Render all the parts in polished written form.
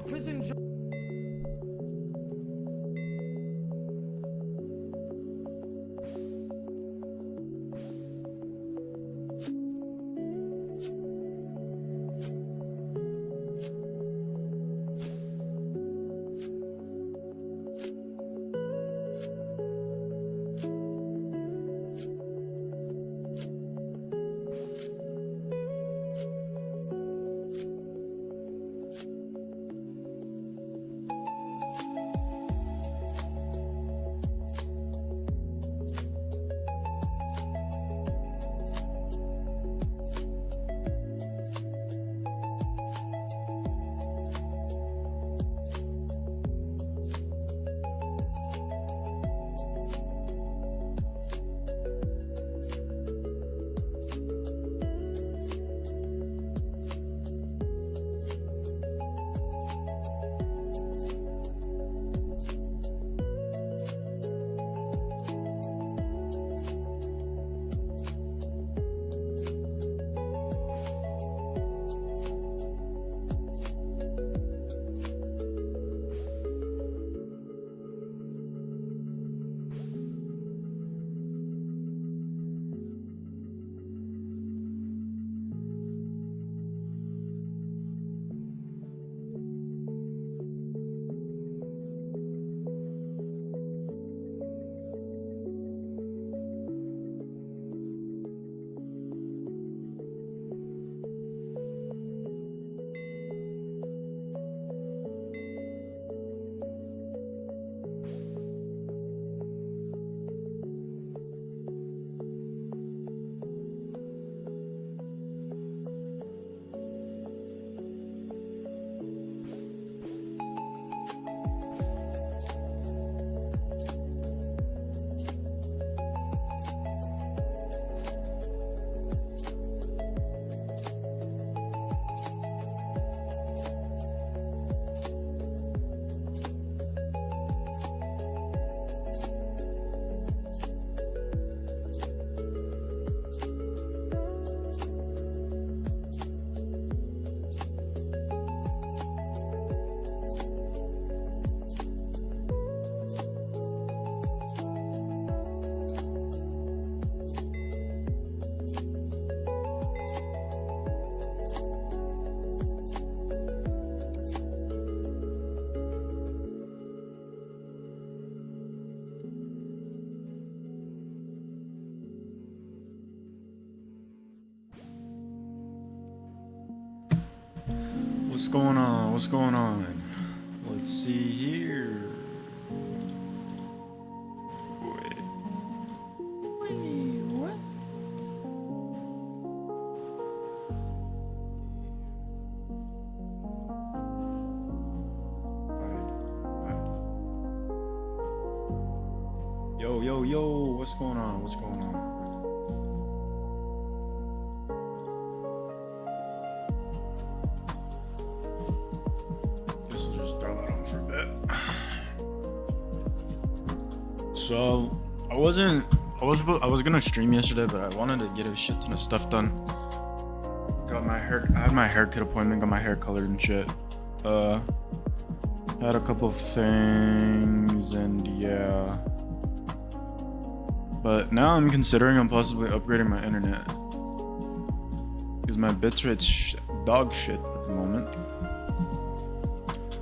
prison job. What's going on? What's going on? Let's see here. Wait, what? Yo, what's going on? What's going on? Guess we'll just throw that on for a bit. So, I was gonna stream yesterday, but I wanted to get a shit ton of stuff done. I had my haircut appointment, got my hair colored and shit. Had a couple of things, and yeah. But now I'm considering possibly upgrading my internet, because my bitrate's dog shit at the moment.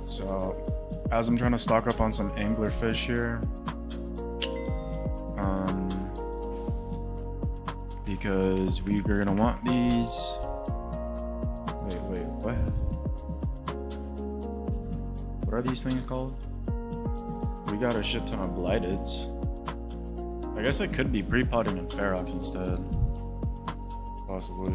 So, as I'm trying to stock up on some anglerfish here, because we are gonna want these. Wait, what? What are these things called? We got a shit ton of blighteds. I guess I could be pre-potting in Ferox instead. Possibly.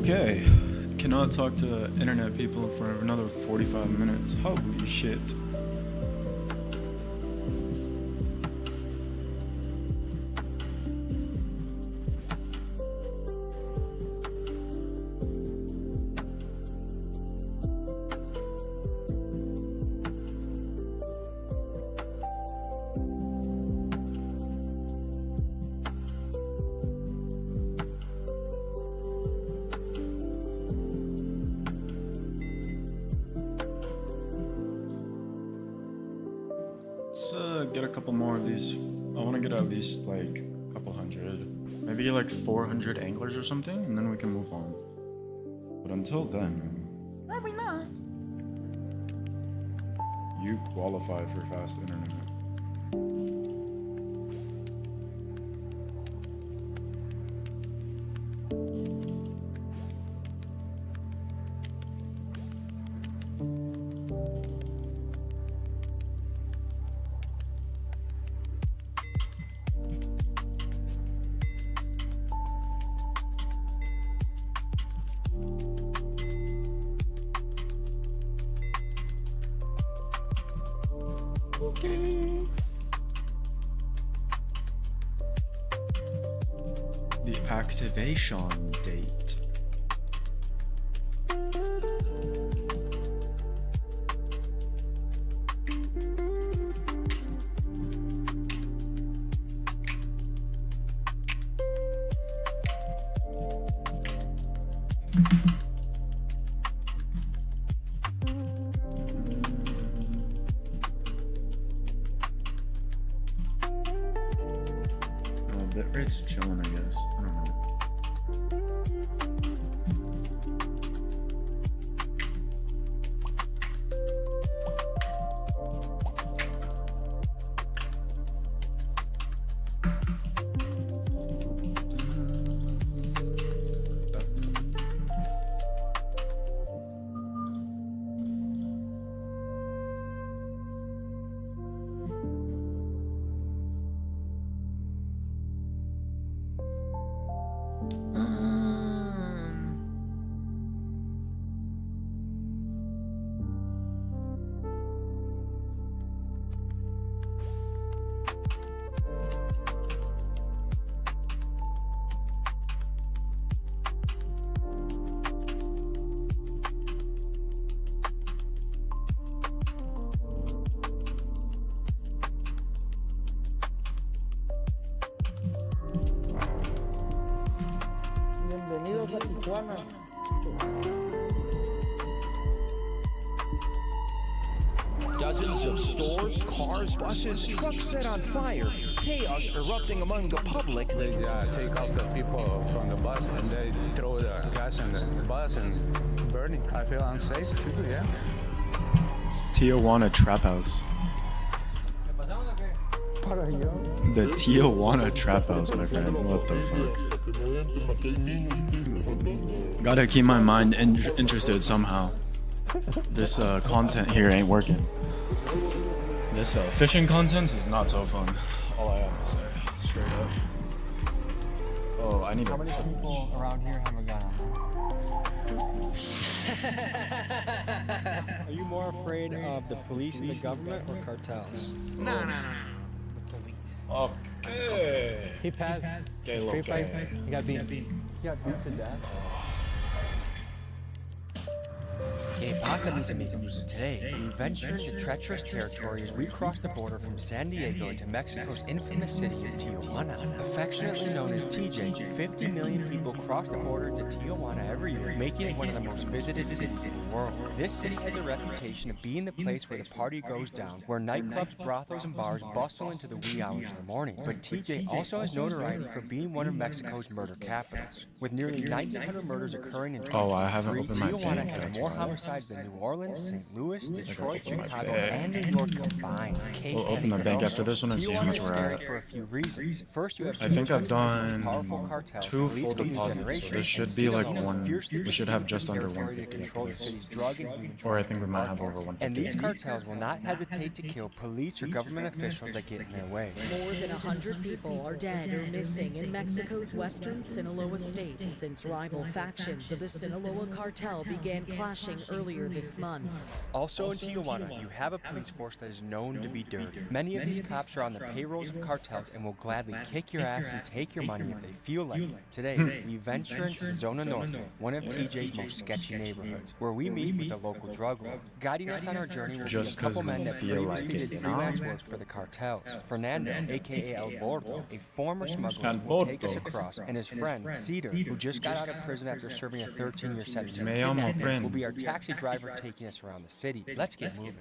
Okay. Cannot talk to internet people for another 45 minutes. Holy shit. Let's get a couple more of these. I want to get at least like a couple hundred. Maybe like 400 anglers or something, and then we can move on. But until then... Probably not. You qualify for fast internet. Okay. The activation date. Bitrate's chilling, I guess. I don't know. Bienvenidos a Tijuana. Dozens of stores, cars, buses, trucks set on fire. Chaos erupting among the public. They take out the people from the bus and they throw the gas in the bus and burning. I feel unsafe too, yeah. It's Tijuana Trap House. The Tijuana Trap House, my friend. What the fuck? Gotta keep my mind interested somehow. This content here ain't working. This fishing content is not so fun. All I have to say, straight up. Oh, I need How many people around here have a gun on them? Are you more afraid of the police and the government or cartels? No. The police. Okay. He passed Gay street fight. gay. He got beat. He got beat to death. ¿Qué pasa, mis amigos? Today, we venture into treacherous territory as we cross the border from San Diego into Mexico's infamous city of Tijuana. Affectionately known as TJ, 50 million people cross the border to Tijuana every year, making it one of the most visited cities in the world. This city has the reputation of being the place where the party goes down, where nightclubs, brothels, and bars bustle into the wee hours of the morning. But TJ also has notoriety for being one of Mexico's murder capitals. With nearly 1,900 murders occurring in 2023, Oh, I haven't opened my Tijuana page, has that's more why. homicides besides the New Orleans, St. Louis, Detroit, open my Chicago, bag. and New York combined. We'll open the bank after this one and see how much we're at. For a few reasons. First, you have I think I've powerful done cartels, 2 at least full for these deposits, so generations, this should and be like Sinaloa, one. fiercely We should have just under territory to 150 control the after city's this. drug and human Or I trafficking think we might have over markets. 150. And these cartels will not hesitate to kill police or government officials that get in their way. More than 100 people are dead or missing in Mexico's western Sinaloa state since rival factions of the Sinaloa cartel began clashing earlier this month. Also in Tijuana, you have a police force that is known to be dirty. Many of these cops are on the payrolls of cartels and will gladly kick your ass and take your money if they feel like it. Today, we venture into Zona Norte, one of TJ's most sketchy neighborhoods, where we meet with a local drug lord. Guiding us on our journey will be a couple men that previously did freelance work for the cartels. Fernando, aka El Bordo, a former smuggler who will take us across, and his friend, Cedar, who just got out of prison after serving a 13-year sentence for kidnapping, will be our taxi driver taking us around the city. Let's get moving.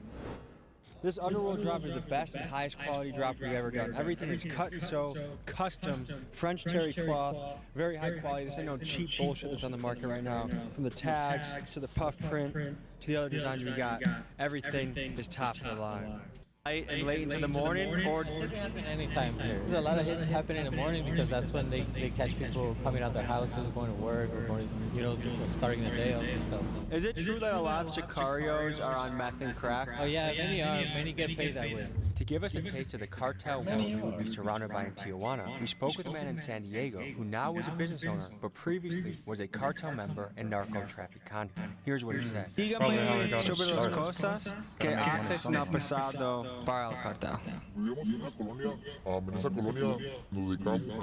This underworld drop is the best and highest quality drop we've ever done. Everything is cut and sew, custom, French terry cloth, very high quality. This ain't no cheap bullshit that's on the market right now. From the tags to the puff print to the other designs we got, everything is top of the line. Late and late into the morning, or It can happen anytime here. There's a lot of hits happen in the morning because that's when they catch people coming out their houses, going to work, or going, just starting the day up and stuff. is it true that a lot of sicarios are on meth and crack? Oh yeah, many are. Many get paid that way. To give us a taste of the cartel world we would be surrounded by in Tijuana, we spoke with a man in San Diego who now is a business owner, but previously was a cartel member and narco-traffic contact. Here's what he said. Dígame sobre las cosas que haces en el pasado para el cartel. Vivíamos en una colonia, en esa colonia nos dedicamos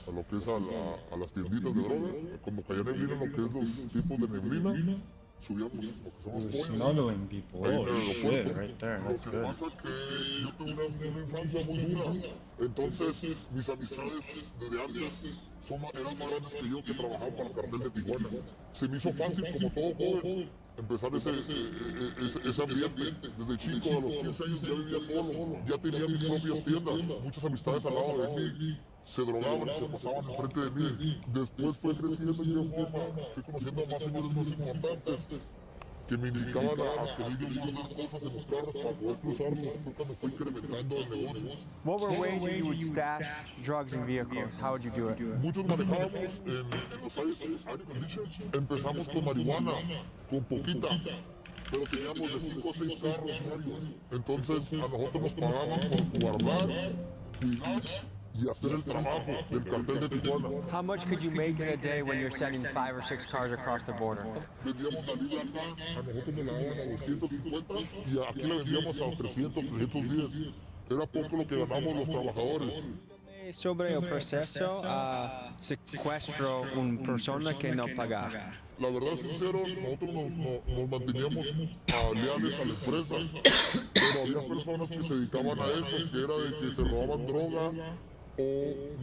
a lo que es a las tienditas de droga. Cuando caía neblina, lo que es los tipos de neblina, subíamos lo que somos They're pollos. smuggling people. Ahí en Oh el shit, aeropuerto. right there. Lo That's que good. pasa que yo tuve una infancia muy dura. Entonces, mis amistades desde antes eran más grandes que yo que trabajaban para el cartel de Tijuana. Se me hizo fácil, como todo joven, empezar ese ambiente. Desde chico, a los 15 años ya vivía solo, ya tenía mis propias tiendas. Muchas amistades al lado de mí se drogaban y se pasaban enfrente de mí. Después fue creciendo y yo fui conociendo a más señores más importantes que me indicaban a que ellos guardar cosas en los carros para poder cruzarlos. Fue cuando fue incrementando el negocio. What were ways that you would stash drugs in vehicles? How would you do it? Muchos manejábamos en los air condition. Empezamos con marihuana, con poquita, pero teníamos de 5 o 6 carros diarios. Entonces a nosotros nos pagaban por guardar, cuidar y hacer el trabajo del cartel de Tijuana. How much could you make in a day when you're sending 5 or 6 cars across the border? Vendíamos la libra acá, a nosotros nos la daban a 250 y aquí la vendíamos a 300, 310. Era poco lo que ganamos los trabajadores. Sobre el proceso secuestro una persona que no paga. La verdad, sincero, nosotros nos manteníamos leales a la empresa, pero había personas que se dedicaban a eso, que era de que se robaban droga o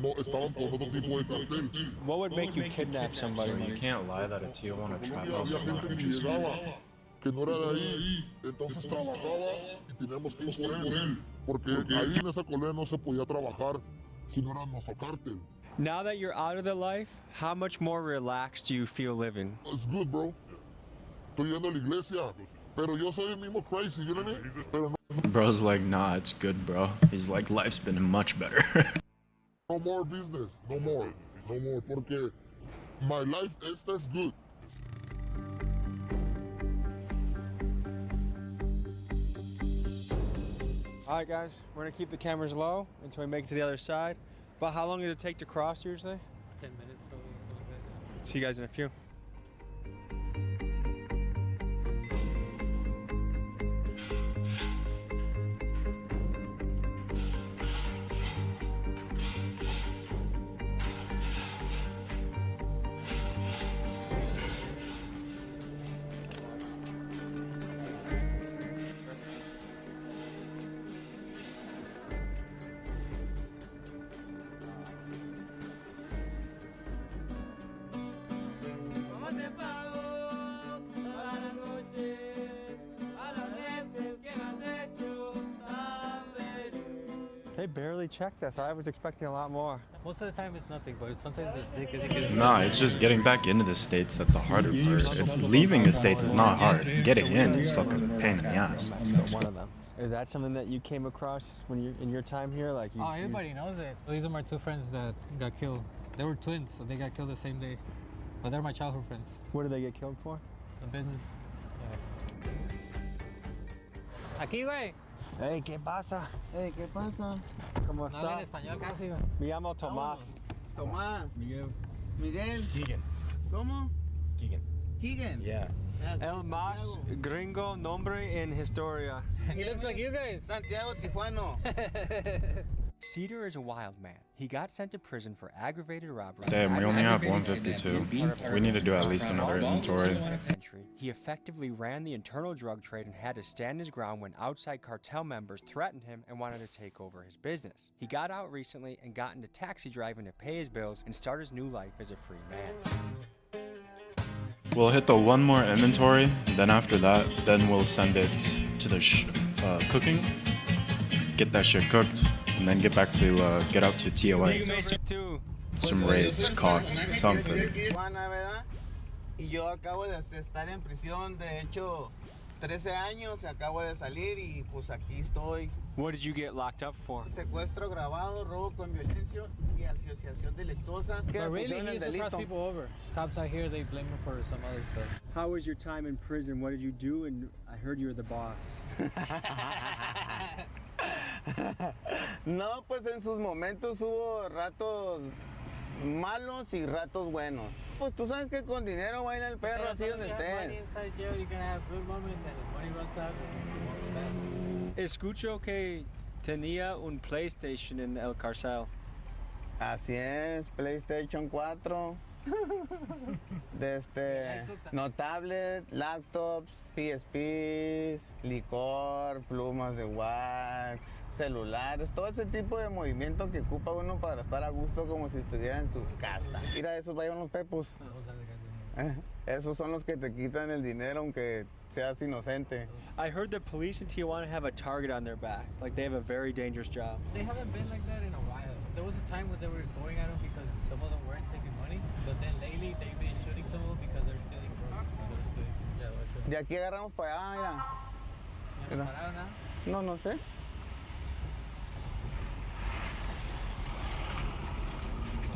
no estaban con otro tipo de cartel. What would make you kidnap somebody? You can't lie that a Tijuana trap house Había is not gente que interesting. llegaba, que no era de ahí, entonces trabajaba y teníamos que ir por él, porque ahí en esa colonia no se podía trabajar si no era nuestro cártel. Now that you're out of the life, how much more relaxed do you feel living? It's good, bro. Estoy yendo a la iglesia, pero yo soy el mismo crazy, you know what I mean? Pero Bro's like, nah, it's good, bro. He's like, life's been much better. no more business, no more, porque my life esta is good. All right, guys, we're gonna keep the cameras low until we make it to the other side. But how long does it take to cross usually? 10 minutes, probably, something like that. See you guys in a few. They barely checked us. I was expecting a lot more. Most of the time it's nothing, but sometimes they get Nah, it's just getting back into the States that's the harder part. It's leaving the States is not hard. Getting in is fucking a pain in the ass. One of them. Is that something that you came across when you in your time here? Like you, Oh, everybody knows it. These are my two friends that got killed. They were twins, so they got killed the same day. But they're my childhood friends. What did they get killed for? The business. Aquí, güey. Hey, ¿qué pasa? Hey, ¿qué pasa? ¿Cómo No hablan está? español casi, güey. Me llamo Tomás. Tomás. Miguel. Miguel. Keegan. ¿Cómo? Keegan. Keegan. Yeah. El más gringo nombre en historia. He looks like you guys. Santiago Tijuano. Cedar is a wild man. He got sent to prison for aggravated robbery. Damn, we only have 152. We need to do at least another inventory. He effectively ran the internal drug trade and had to stand his ground when outside cartel members threatened him and wanted to take over his business. He got out recently and got into taxi driving to pay his bills and start his new life as a free man. We'll hit the one more inventory, then after that, then we'll send it to the cooking, get that shit cooked, and then get back to get out to TOA. Some raids, COX, something. Tijuana, ¿verdad? Y yo acabo de estar en prisión, de hecho, 13 años, acabo de salir y pues aquí estoy. What did you get locked up for? Secuestro grabado, robo con violencia y asociación delictuosa. But really, he used to cross people over. Cops out here, they blame him for some other stuff. How was your time in prison? What did you do? And I heard you were the boss. No, pues en sus momentos hubo ratos malos y ratos buenos. Pues tú sabes que con dinero baila el perro así donde estés. Inside jail, you're gonna have good moments, and if money runs out, Escucho que tenía un PlayStation en el cárcel. Así es, PlayStation 4. No tablet, laptops, PSPs, licor, plumas de wax, celulares, todo ese tipo de movimiento que ocupa uno para estar a gusto como si estuviera en su casa. Mira, esos vayan los pepos. Esos son los que te quitan el dinero aunque seas inocente. I heard the police in Tijuana have a target on their back. Like they have a very dangerous job. They haven't been like that in a while. There was a time when they were going at them because some of them weren't taking money, but then lately they've been shooting some of them because they're stealing drugs. De aquí agarramos para allá, mira. No, no sé.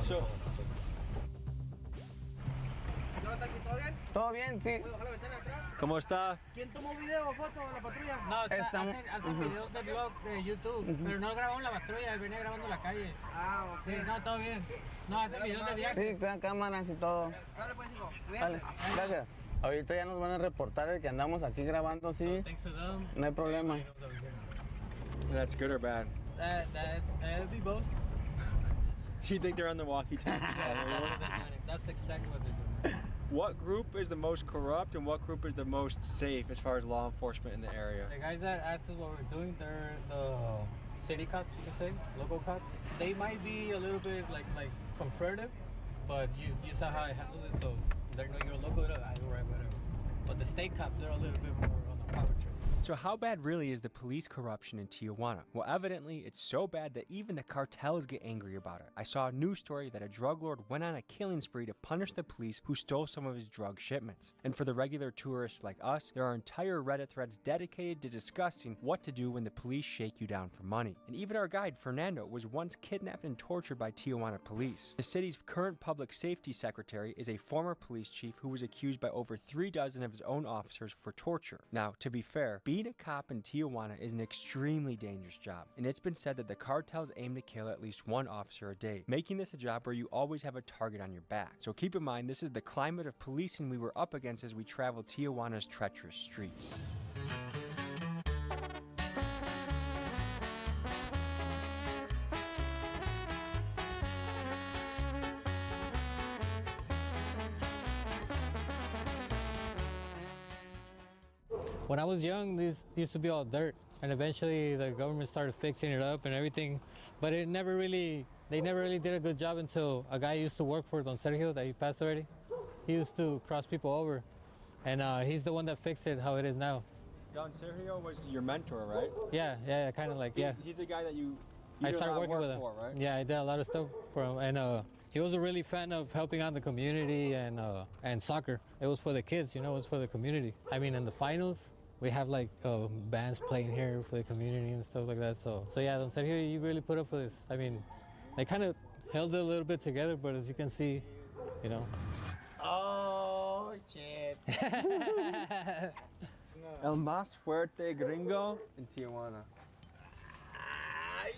So, ¿Todo bien? Sí. ¿Cómo está? ¿Quién tomó video o foto de la patrulla? No, hacen videos de vlog de YouTube, pero no grabaron la patrulla, él venía grabando la calle. Ah, ok. Sí, no, todo bien. No, hacen videos de viaje. Sí, cámaras y todo. Dale, pues, hijo. Dale, gracias. Ahorita ya nos van a reportar el que andamos aquí grabando, sí. No hay problema. That's good or bad? That'll be both. Do you think they're on the walkie-talkie? That's exactly what they're doing. What group is the most corrupt and what group is the most safe as far as law enforcement in the area? The guys that asked us what we're doing, they're the city cops, you can say, local cops. They might be a little bit like confrontive, but you saw how I handled it, so they know you're local, right, whatever. But the state cops, they're a little bit more on the power trip. So how bad really is the police corruption in Tijuana? Well, evidently it's so bad that even the cartels get angry about it. I saw a news story that a drug lord went on a killing spree to punish the police who stole some of his drug shipments. And for the regular tourists like us, there are entire Reddit threads dedicated to discussing what to do when the police shake you down for money. And even our guide, Fernando, was once kidnapped and tortured by Tijuana police. The city's current public safety secretary is a former police chief who was accused by over 3 dozen of his own officers for torture. Now, to be fair, being a cop in Tijuana is an extremely dangerous job, and it's been said that the cartels aim to kill at least one officer a day, making this a job where you always have a target on your back. So keep in mind, this is the climate of policing we were up against as we traveled Tijuana's treacherous streets. When I was young, this used to be all dirt, and eventually the government started fixing it up and everything, but they never really did a good job until a guy I used to work for, Don Sergio, that he passed already. He used to cross people over, and he's the one that fixed it how it is now. Don Sergio was your mentor, right? Yeah, kind of like, yeah. He's the guy that you I did a started lot of working with work him. for, right? Yeah, I did a lot of stuff for him, and he was a really fan of helping out the community and soccer. It was for the kids, you know, it was for the community. I mean, in the finals, we have like bands playing here for the community and stuff like that. So yeah, Don Sergio, you really put up for this. I mean, they kind of held it a little bit together, but as you can see, you know. Oh, shit. El más fuerte gringo en Tijuana. Ay,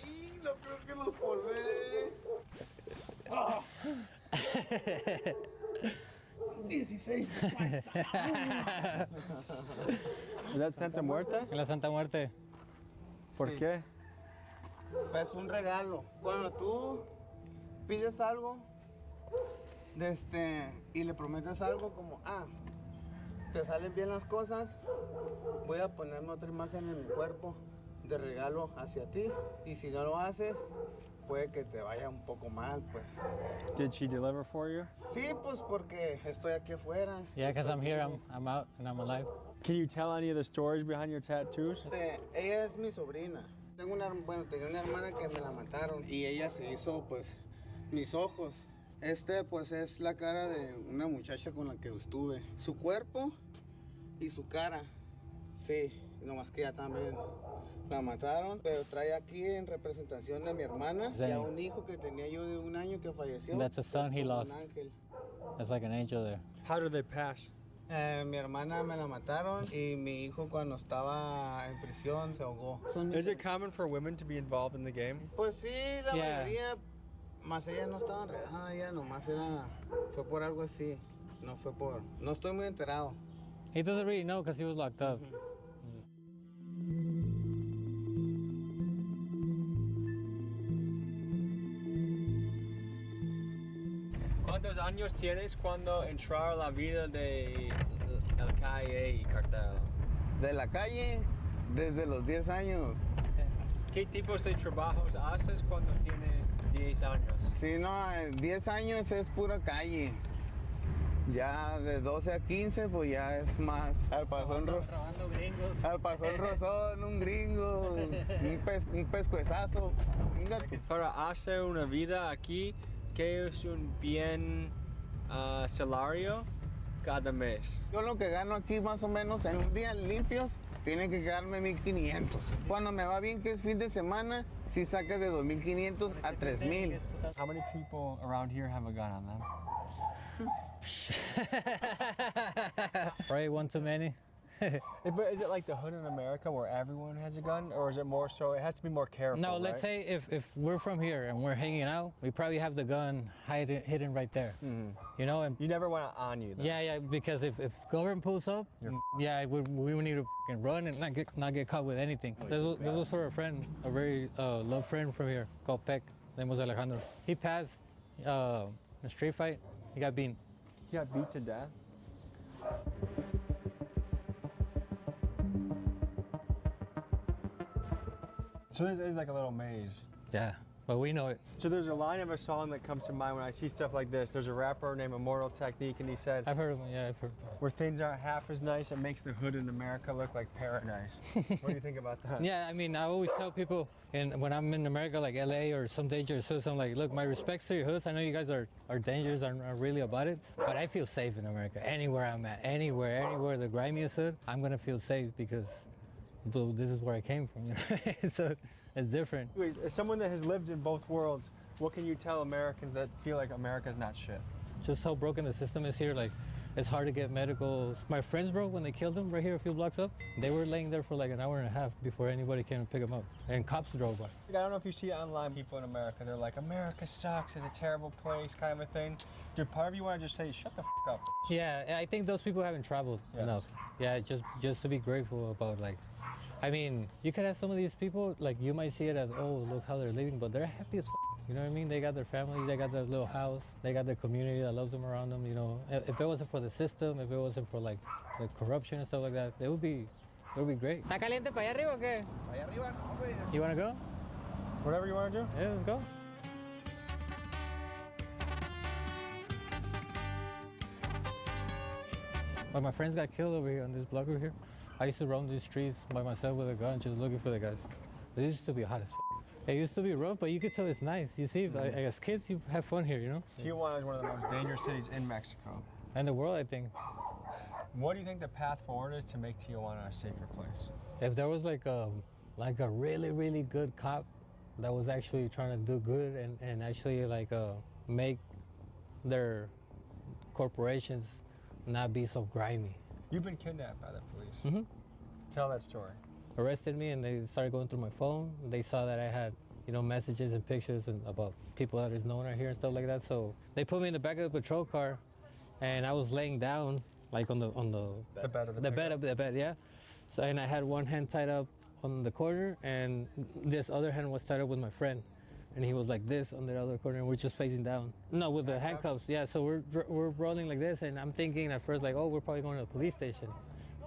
no creo que los volé. 16. ¿Es that Santa Muerte? En la Santa Muerte. ¿Por qué? Es un regalo. Cuando tú pides algo y le prometes algo como, te salen bien las cosas, voy a ponerme otra imagen en mi cuerpo de regalo hacia ti. Y si no lo haces, puede que te vaya un poco mal, pues. Did she deliver for you? Sí, pues porque estoy aquí afuera. Yeah, because I'm here, I'm out, and I'm alive. Can you tell any of the stories behind your tattoos? Ella es mi sobrina. Tenía una hermana que me la mataron y ella se hizo, pues, mis ojos. Pues, es la cara de una muchacha con la que estuve. Su cuerpo y su cara, sí, nomás que ella también la mataron, pero trae aquí en representación de mi hermana y a un hijo que tenía yo de 1 año que falleció. That's a son he lost. Un ángel. That's like an angel there. How did they pass? Mi hermana me la mataron y mi hijo cuando estaba en prisión se ahogó. Is it common for women to be involved in the game? Pues sí, la Yeah. mayoría, más ella no estaba enredada, ella nomás fue por algo así, no estoy muy enterado. He doesn't really know because he was locked up. ¿Cuántos años tienes cuando entrar a la vida de el calle y cartel? De la calle, desde los 10 años. ¿Qué tipos de trabajos haces cuando tienes 10 años? Sí, no, 10 años es pura calle. Ya de 12 a 15, pues ya es más. Al pasón Rosón, un gringo, un pescuezazo. Para hacer una vida aquí, ¿qué es un bien salario cada mes? Yo lo que gano aquí más o menos en un día limpios, tiene que quedarme 1,500. Cuando me va bien, que es fin de semana, si sacas de 2,500 a 3,000. How many people around here have a gun on them? Probably one too many. But is it like the hood in America where everyone has a gun, or is it more so? It has to be more careful. No, right? let's say if we're from here and we're hanging out, we probably have the gun hidden right there. You know, and You never want it on you, though. yeah, because if government pulls up, yeah, we would need to run and not get caught with anything. This was for a friend, a very loved friend from here called Peck. Name was Alejandro. He passed in a street fight. He got beaten. He got beat to death. So this is like a little maze. Yeah, but we know it. So there's a line of a song that comes to mind when I see stuff like this. There's a rapper named Immortal Technique, and he said, I've heard of him. Yeah, I've heard. where things aren't half as nice, it makes the hood in America look like paradise. What do you think about that? Yeah, I mean, I always tell people, and when I'm in America, like LA or some dangerous hoods, I'm like, look, my respects to your hoods. I know you guys are dangerous, are really about it, but I feel safe in America. Anywhere I'm at, anywhere the grimiest hood, I'm gonna feel safe because well, this is where I came from, you know. So it's different. Wait, as someone that has lived in both worlds, what can you tell Americans that feel like America's not shit? Just how broken the system is here. Like, it's hard to get medical. My friends, bro, when they killed him right here a few blocks up, they were laying there for like an hour and a half before anybody came to pick them up. And cops drove by. I don't know if you see it online, people in America, they're like, America sucks, it's a terrible place, kind of a thing. Dude, part of you want to just say, shut the f up. Yeah, I think those people haven't traveled enough. Yeah, just to be grateful about, like, I mean, you could have some of these people, like, you might see it as, oh, look how they're living, but they're happy as f. You know what I mean? They got their family, they got their little house, they got their community that loves them around them, you know. If it wasn't for the system, if it wasn't for, like, the corruption and stuff like that, it would be great. ¿Está caliente para allá arriba o qué? Allá arriba, no, güey. You want to go? Whatever you want to do. Yeah, let's go. But my friends got killed over here on this block over here. I used to roam these streets by myself with a gun just looking for the guys. This used to be hot as f. It used to be rough, but you could tell it's nice. You see, like, as kids, you have fun here, you know? Tijuana is one of the most dangerous cities in Mexico. And the world, I think. What do you think the path forward is to make Tijuana a safer place? If there was like a really, really good cop that was actually trying to do good and actually make their corporations not be so grimy. You've been kidnapped by the police. Mm-hmm. Tell that story. Arrested me and they started going through my phone. They saw that I had, messages and pictures and about people that is known out here and stuff like that. So they put me in the back of the patrol car, and I was laying down like on the bed of the bed, yeah. So and I had one hand tied up on the corner, and this other hand was tied up with my friend, and he was like this on the other corner, and we're just facing down. No, with the handcuffs, yeah. So we're rolling like this, and I'm thinking at first like, oh, we're probably going to the police station,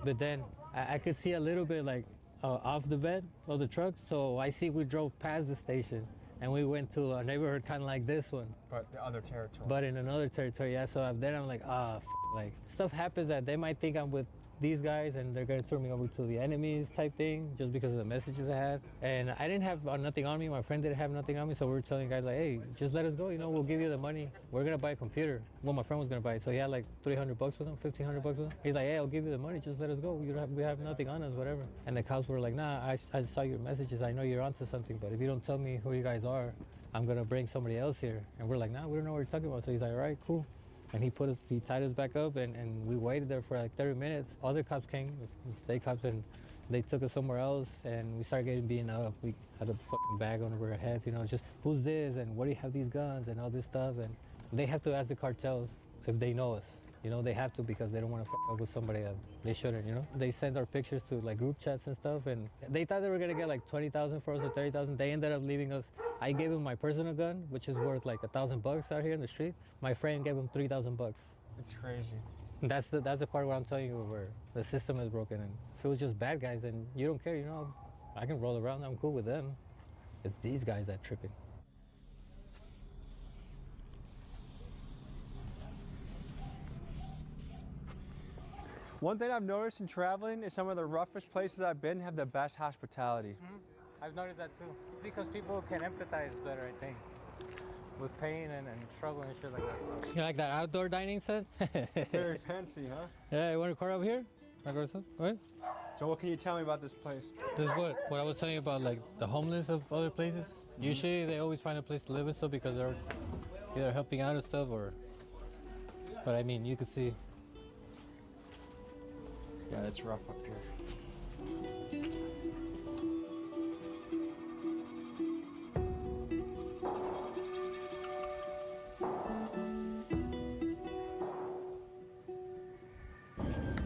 but then I could see a little bit like off the bed of the truck, so I see we drove past the station, and we went to a neighborhood kind of like this one. But the other territory. But in another territory, yeah. So then I'm like, like stuff happens that they might think I'm with these guys and they're gonna turn me over to the enemies type thing just because of the messages I had. And I didn't have nothing on me. My friend didn't have nothing on me. So we were telling guys like, hey, just let us go. We'll give you the money. We're gonna buy a computer. Well, my friend was gonna buy it. So he had like $300 with him, $1,500 with him. He's like, hey, I'll give you the money. Just let us go. We have nothing on us, whatever. And the cops were like, nah, I saw your messages. I know you're onto something, but if you don't tell me who you guys are, I'm gonna bring somebody else here. And we're like, nah, we don't know what you're talking about. So he's like, all right, cool. And he tied us back up, and we waited there for like 30 minutes. Other cops came, the state cops, and they took us somewhere else, and we started getting beaten up. We had a fucking bag over our heads, just who's this, and what do you have these guns, and all this stuff. And they have to ask the cartels if they know us. They have to, because they don't want to fuck up with somebody that they shouldn't, They sent our pictures to like group chats and stuff, and they thought they were gonna get like 20,000 for us or 30,000. They ended up leaving us. I gave him my personal gun, which is worth like $1,000 out here in the street. My friend gave him $3,000. It's crazy. And that's the part where I'm telling you where the system is broken. And if it was just bad guys, then you don't care, I can roll around. I'm cool with them. It's these guys that tripping. One thing I've noticed in traveling is some of the roughest places I've been have the best hospitality. Mm-hmm. I've noticed that too. Because people can empathize better, I think, with pain and struggle and shit like that. You like that outdoor dining set? Very fancy, huh? Yeah, you want to car up here? What? So what can you tell me about this place? This is what I was telling you about, like the homeless of other places. Mm-hmm. Usually they always find a place to live and stuff because they're either helping out and stuff but I mean, you could see. Yeah, it's rough up here.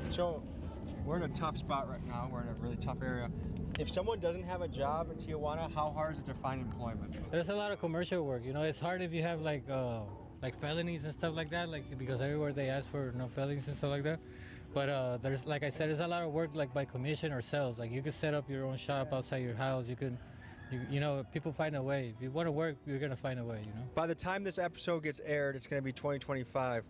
So, we're in a tough spot right now. We're in a really tough area. If someone doesn't have a job in Tijuana, how hard is it to find employment? There's a lot of commercial work. It's hard if you have like felonies and stuff like that, because everywhere they ask for no felonies and stuff like that. But there's, like I said, there's a lot of work like by commission or sales. Like you could set up your own shop outside your house. People find a way. If you want to work, you're gonna find a way. By the time this episode gets aired, it's gonna be 2025.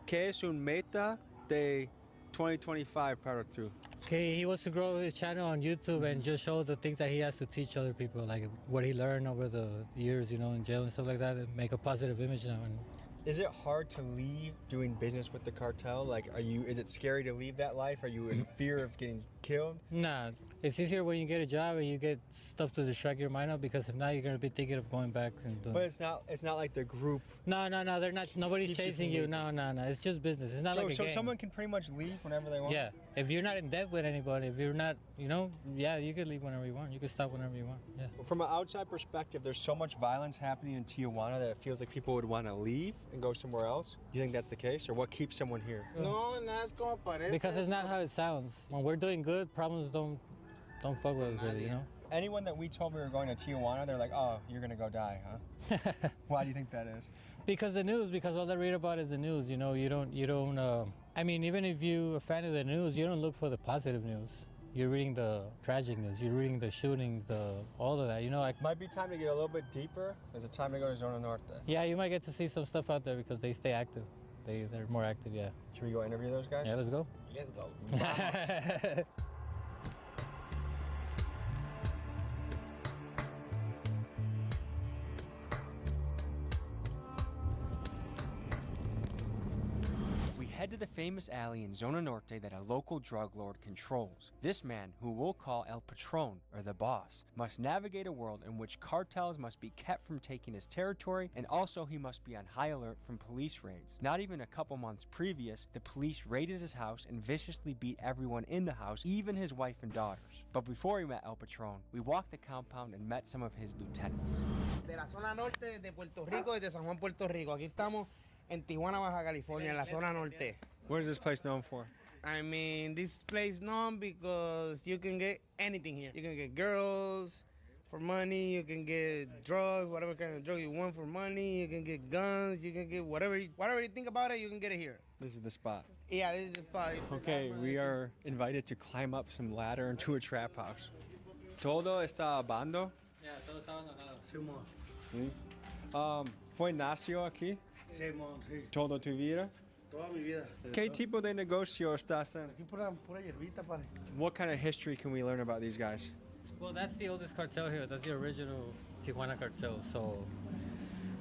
¿Qué es un meta de 2025 para tú? Okay, he wants to grow his channel on YouTube and just show the things that he has to teach other people, like what he learned over the years, in jail and stuff like that, and make a positive image now. And is it hard to leave doing business with the cartel? Like, is it scary to leave that life? Are you in fear of getting killed? Nah, it's easier when you get a job and you get stuff to distract your mind out, because if not, you're gonna be thinking of going back and doing. But it's not like the group. No, they're not. Nobody's chasing you. No. It's just business. It's not like a game. So someone can pretty much leave whenever they want. Yeah, if you're not in debt with anybody, if you're not, yeah, you could leave whenever you want. You could stop whenever you want. Yeah. From an outside perspective, there's so much violence happening in Tijuana that it feels like people would want to leave and go somewhere else. You think that's the case, or what keeps someone here? No, nada es como parece. Because it's not how it sounds. When we're doing good, problems don't fuck with us, Anyone that we told we were going to Tijuana, they're like, oh, you're gonna go die, huh? Why do you think that is? Because the news, because all they read about is the news, you don't, I mean, even if you're a fan of the news, you don't look for the positive news. You're reading the tragic news, you're reading the shootings, all of that, Might be time to get a little bit deeper. There's a time to go to Zona Norte. Yeah, you might get to see some stuff out there because they stay active. They're more active, yeah. Should we go interview those guys? Yeah, let's go. Let's go. head to the famous alley in Zona Norte that a local drug lord controls. This man, who we'll call El Patron, or the boss, must navigate a world in which cartels must be kept from taking his territory, and also he must be on high alert from police raids. Not even a couple months previous, the police raided his house and viciously beat everyone in the house, even his wife and daughters. But before we met El Patron, we walked the compound and met some of his lieutenants. De la zona norte de Puerto Rico, desde San Juan, Puerto Rico. Aquí estamos en Tijuana, Baja California, en la zona norte. What is this place known for? I mean, this place known because you can get anything here. You can get girls for money, you can get drugs, whatever kind of drug you want for money, you can get guns, you can get whatever you think about it, you can get it here. This is the spot. Yeah, this is the spot. Okay, we are invited to climb up some ladder into a trap house. Todo está abandonado. Yeah, todo está abandonado. ¿Sí? ¿Fue nació aquí? Sí, sí. ¿Toda tu vida? Toda mi vida. ¿Qué tipo de negocio estás en? Aquí pura hierbita, padre. What kind of history can we learn about these guys? Well, that's the oldest cartel here. That's the original Tijuana cartel. So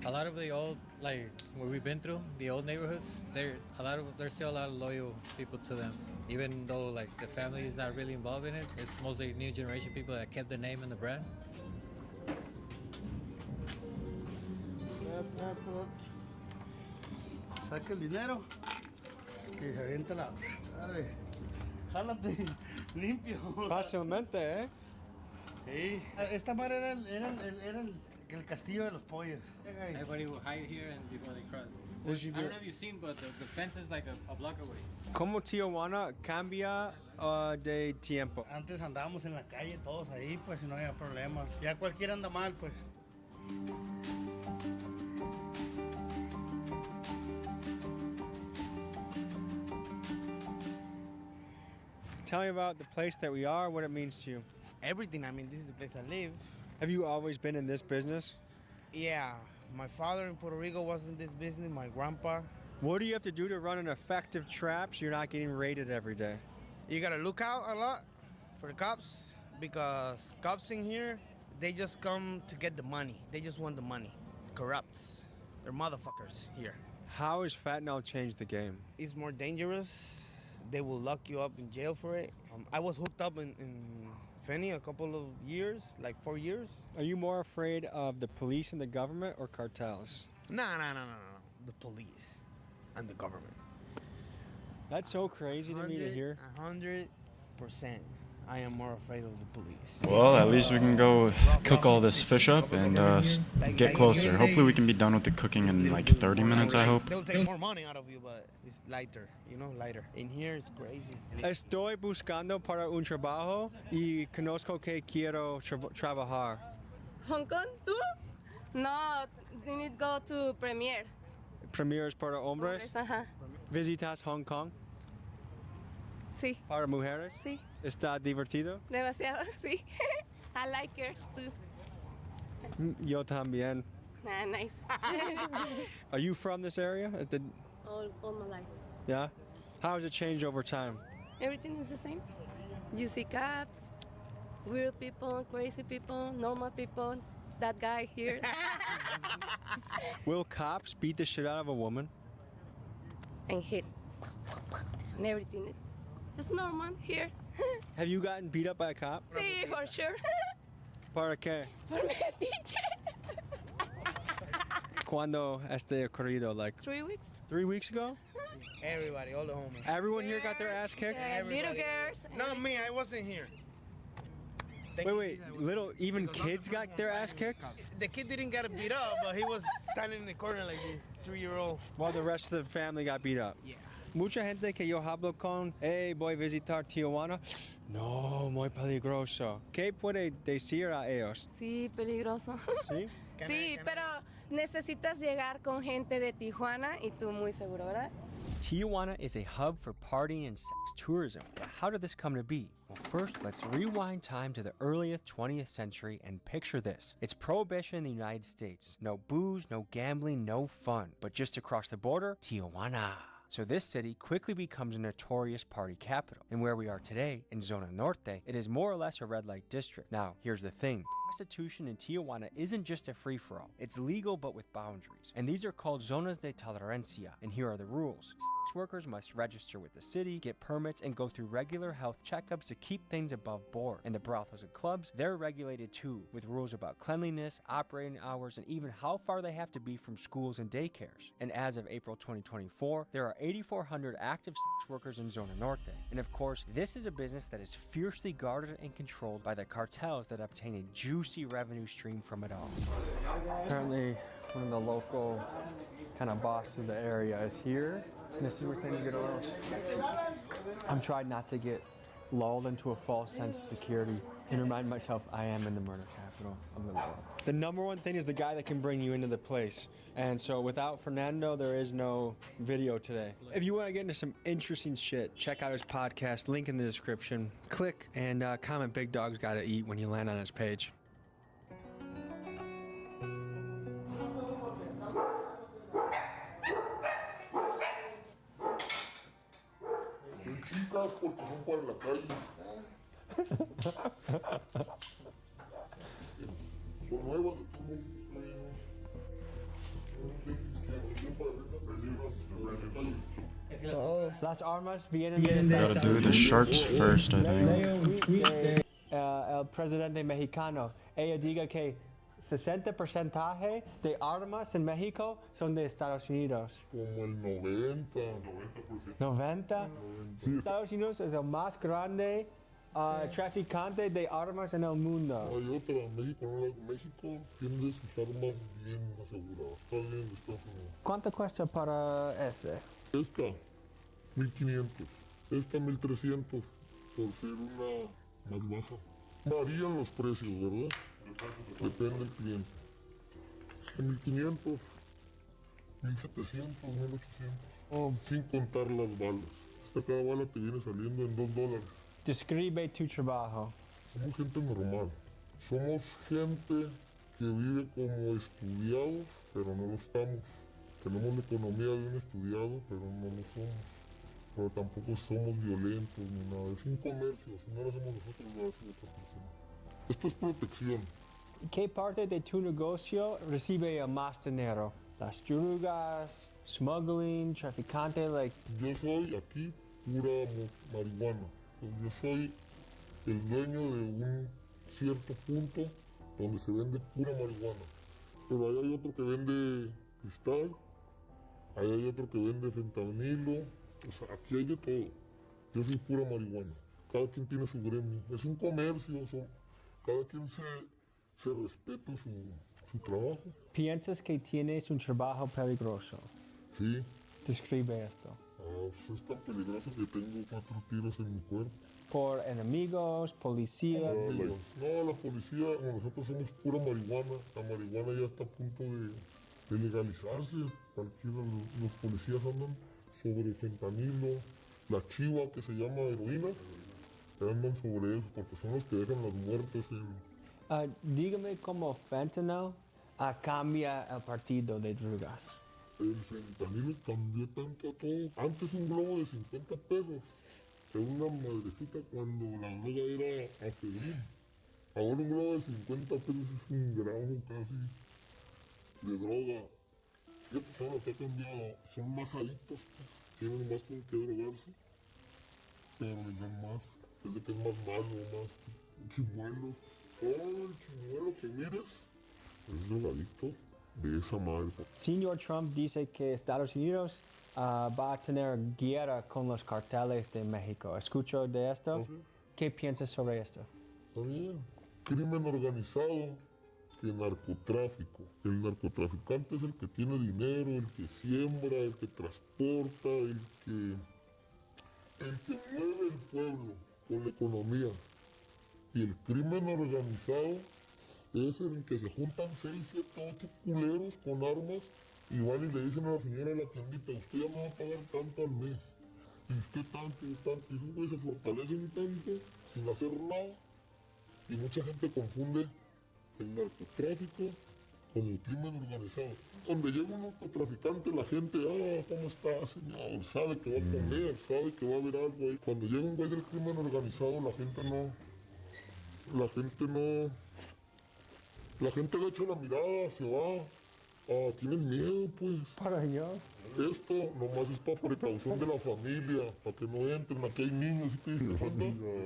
a lot of the old, like where we've been through, the old neighborhoods, there's still a lot of loyal people to them. Even though like the family is not really involved in it, it's mostly new generation people that kept the name and the brand. Saca el dinero y se avienta la... Arre, jálate, limpio. Fácilmente, ¿eh? Sí. Esta madre era el castillo de los pollos. Everybody will hide here and before they cross. I don't know if you've seen, but the fence is like a block away. ¿Cómo Tijuana cambia de tiempo? Antes andábamos en la calle todos ahí, pues no había problema. Ya cualquiera anda mal, pues. Tell me about the place that we are, what it means to you. Everything. I mean, this is the place I live. Have you always been in this business? Yeah. My father in Puerto Rico was in this business, my grandpa. What do you have to do to run an effective trap so you're not getting raided every day? You gotta look out a lot for the cops, because cops in here, they just come to get the money. They just want the money. Corrupts. They're motherfuckers here. How has fentanyl changed the game? It's more dangerous. They will lock you up in jail for it. I was hooked up in Fenny a couple of years, like 4 years. Are you more afraid of the police and the government or cartels? No. The police and the government. That's so crazy to me to hear. 100%. I am more afraid of the police. Well, at least we can go cook all this fish up and get closer. Hopefully we can be done with the cooking in like 30 minutes, I hope. They'll take more money out of you, but it's lighter, lighter. In here, it's crazy. Estoy buscando para un trabajo y conozco que quiero trabajar. Hong Kong, ¿tú? No, you need to go to Premier. Premier es para hombres. Ajá. ¿Visitas Hong Kong? Sí. ¿Para mujeres? Sí. ¿Está divertido? Demasiado, sí. I like girls too. Yo también. Nah, nice. Are you from this area? all my life. Yeah? How has it changed over time? Everything is the same. You see cops, weird people, crazy people, normal people, that guy here. Will cops beat the shit out of a woman? And hit. And everything. It's normal here. Have you gotten beat up by a cop? Sí, for sure. ¿Para qué? Por metiche. ¿Cuándo este ocurrido? Like 3 weeks. 3 weeks ago? Everybody, all the homies. Everyone here got their ass kicked? Yeah, little girls. Not me, I wasn't here. Wait, even kids got their ass kicked? The kid didn't get beat up, but he was standing in the corner like this, 3-year-old. While the rest of the family got beat up? Yeah. Mucha gente que yo hablo con, hey, voy a visitar Tijuana. No, muy peligroso. ¿Qué puede decir a ellos? Sí, peligroso. ¿Sí? Sí, pero necesitas llegar con gente de Tijuana y tú muy seguro, ¿verdad? Tijuana is a hub for partying and sex tourism. But how did this come to be? Well, first, let's rewind time to the earliest 20th century and picture this. It's prohibition in the United States. No booze, no gambling, no fun. But just across the border, Tijuana. So this city quickly becomes a notorious party capital. And where we are today, in Zona Norte, it is more or less a red light district. Now, here's the thing. Prostitution in Tijuana isn't just a free-for-all. It's legal but with boundaries. And these are called zonas de tolerancia. And here are the rules. Sex workers must register with the city, get permits, and go through regular health checkups to keep things above board. And the brothels and clubs, they're regulated too, with rules about cleanliness, operating hours, and even how far they have to be from schools and daycares. And as of April 2024, there are 8,400 active sex workers in Zona Norte. And of course, this is a business that is fiercely guarded and controlled by the cartels that obtain a juicy revenue stream from it all. Apparently, one of the local kind of bosses of the area is here. And this is where things get oil. I'm trying not to get lulled into a false sense of security and remind myself I am in the murder capital of the world. The number one thing is the guy that can bring you into the place. And so without Fernando, there is no video today. If you want to get into some interesting shit, check out his podcast, link in the description. Click and comment Big Dog's Gotta Eat when you land on his page. Son chicas porque son para la calle. Son nuevas, Las armas vienen Gotta do the sharks first, I think. El presidente mexicano. Ella diga que 60% de armas en México son de Estados Unidos. Como el 90%. 90. Estados Unidos es el más grande traficante de armas en el mundo. Hay otra, México tiene sus armas bien aseguradas. Está bien de Estados Unidos. ¿Cuánto cuesta para ese? Esta, 1,500. Esta, 1,300. Por ser una más baja. Varían los precios, ¿verdad? Depende del cliente. Esta, 1,500. 1,700, 1,800. Sin contar las balas. Cada bala te viene saliendo en $2. Describe tu trabajo. Somos gente normal. Somos gente que vive como estudiados, pero no lo estamos. Tenemos la economía de un estudiado, pero no lo somos. Pero tampoco somos violentos ni nada. Es un comercio. Si no lo hacemos nosotros, lo hace otra persona. Esto es protección. ¿Qué parte de tu negocio recibe más dinero? Las drogas, smuggling, traficante, like... Yo soy aquí pura marihuana. Yo soy el dueño de un cierto punto donde se vende pura marihuana. Pero ahí hay otro que vende cristal, ahí hay otro que vende fentanilo. O sea, aquí hay de todo. Yo soy pura marihuana. Cada quien tiene su gremio. Es un comercio. Cada quien se respeta su trabajo. ¿Piensas que tienes un trabajo peligroso? Sí. Describe esto. Pues es tan peligroso que tengo 4 tiros en mi cuerpo. ¿Por enemigos, policía? No, la policía, nosotros somos pura marihuana. La marihuana ya está a punto de legalizarse. Cualquiera, los policías andan sobre fentanilo, la chiva que se llama heroína, andan sobre eso porque son los que dejan las muertes dígame cómo fentanyl cambia el partido de drogas. El fentanilo cambió tanto a todo. Antes un globo de 50 pesos era una madrecita cuando la droga era afebril. Ahora un globo de 50 pesos es un gramo casi de droga. Fíjate, todo lo que ha cambiado. Son más adictos, tienen más con qué drogarse, pero les dan más. Es de que es más malo, más chimuelo. Todo el chimuelo que mires es drogadicto de esa madre. Señor Trump dice que Estados Unidos va a tener guerra con los carteles de México. ¿Escucho de esto? ¿Sí? ¿Qué piensas sobre esto? Está bien. Crimen organizado que narcotráfico. El narcotraficante es el que tiene dinero, el que siembra, el que transporta, el que mueve el pueblo con la economía. Y el crimen organizado es el que se juntan 6, 7, 8 culeros con armas y van y le dicen a la señora de la tiendita, usted ya me va a pagar tanto al mes, y usted tanto, y tanto, y esos güeyes se fortalecen tanto sin hacer nada, y mucha gente confunde el narcotráfico con el crimen organizado. Donde llega un narcotraficante, la gente, ¿cómo está, señor? Sabe que va a comer, sabe que va a haber algo ahí. Cuando llega un güey del crimen organizado, la gente no La gente le echa la mirada, se va. Tienen miedo, pues. Para allá. Esto nomás es para precaución de la familia, para que no entren. Aquí hay niños y te dicen,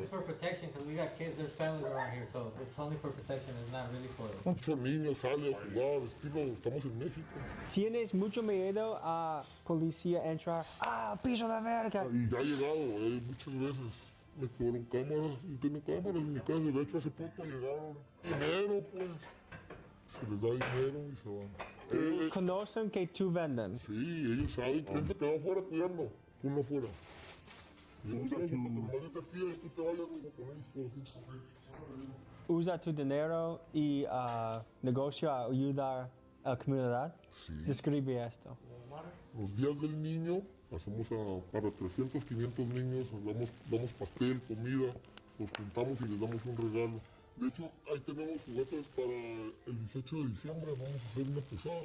It's for protection because we got kids, there's families around here, so it's only for protection, it's not really for... muchos niños salen a jugar, estilo, estamos en México. ¿Tienes mucho miedo a policía entrar? ¡Ah, piso de verga! Y ya ha llegado, muchas veces. Me quedaron cámaras, y tengo cámaras en mi casa. De hecho, hace poco llegaron dinero, pues. Se les da dinero y se van. ¿Conocen que tú venden? Sí, ellos saben. ¿Quién se quedó afuera cuidando? Uno afuera. Y usa tu... Nomás yo te pido que te vayas con ellos. ¿Usa tu dinero y negocio a ayudar a la comunidad? Sí. Describe esto. Los días del niño, hacemos para 300, 500 niños, damos pastel, comida, los juntamos y les damos un regalo. De hecho, ahí tenemos juguetes para el 18 de diciembre, vamos a hacer una posada.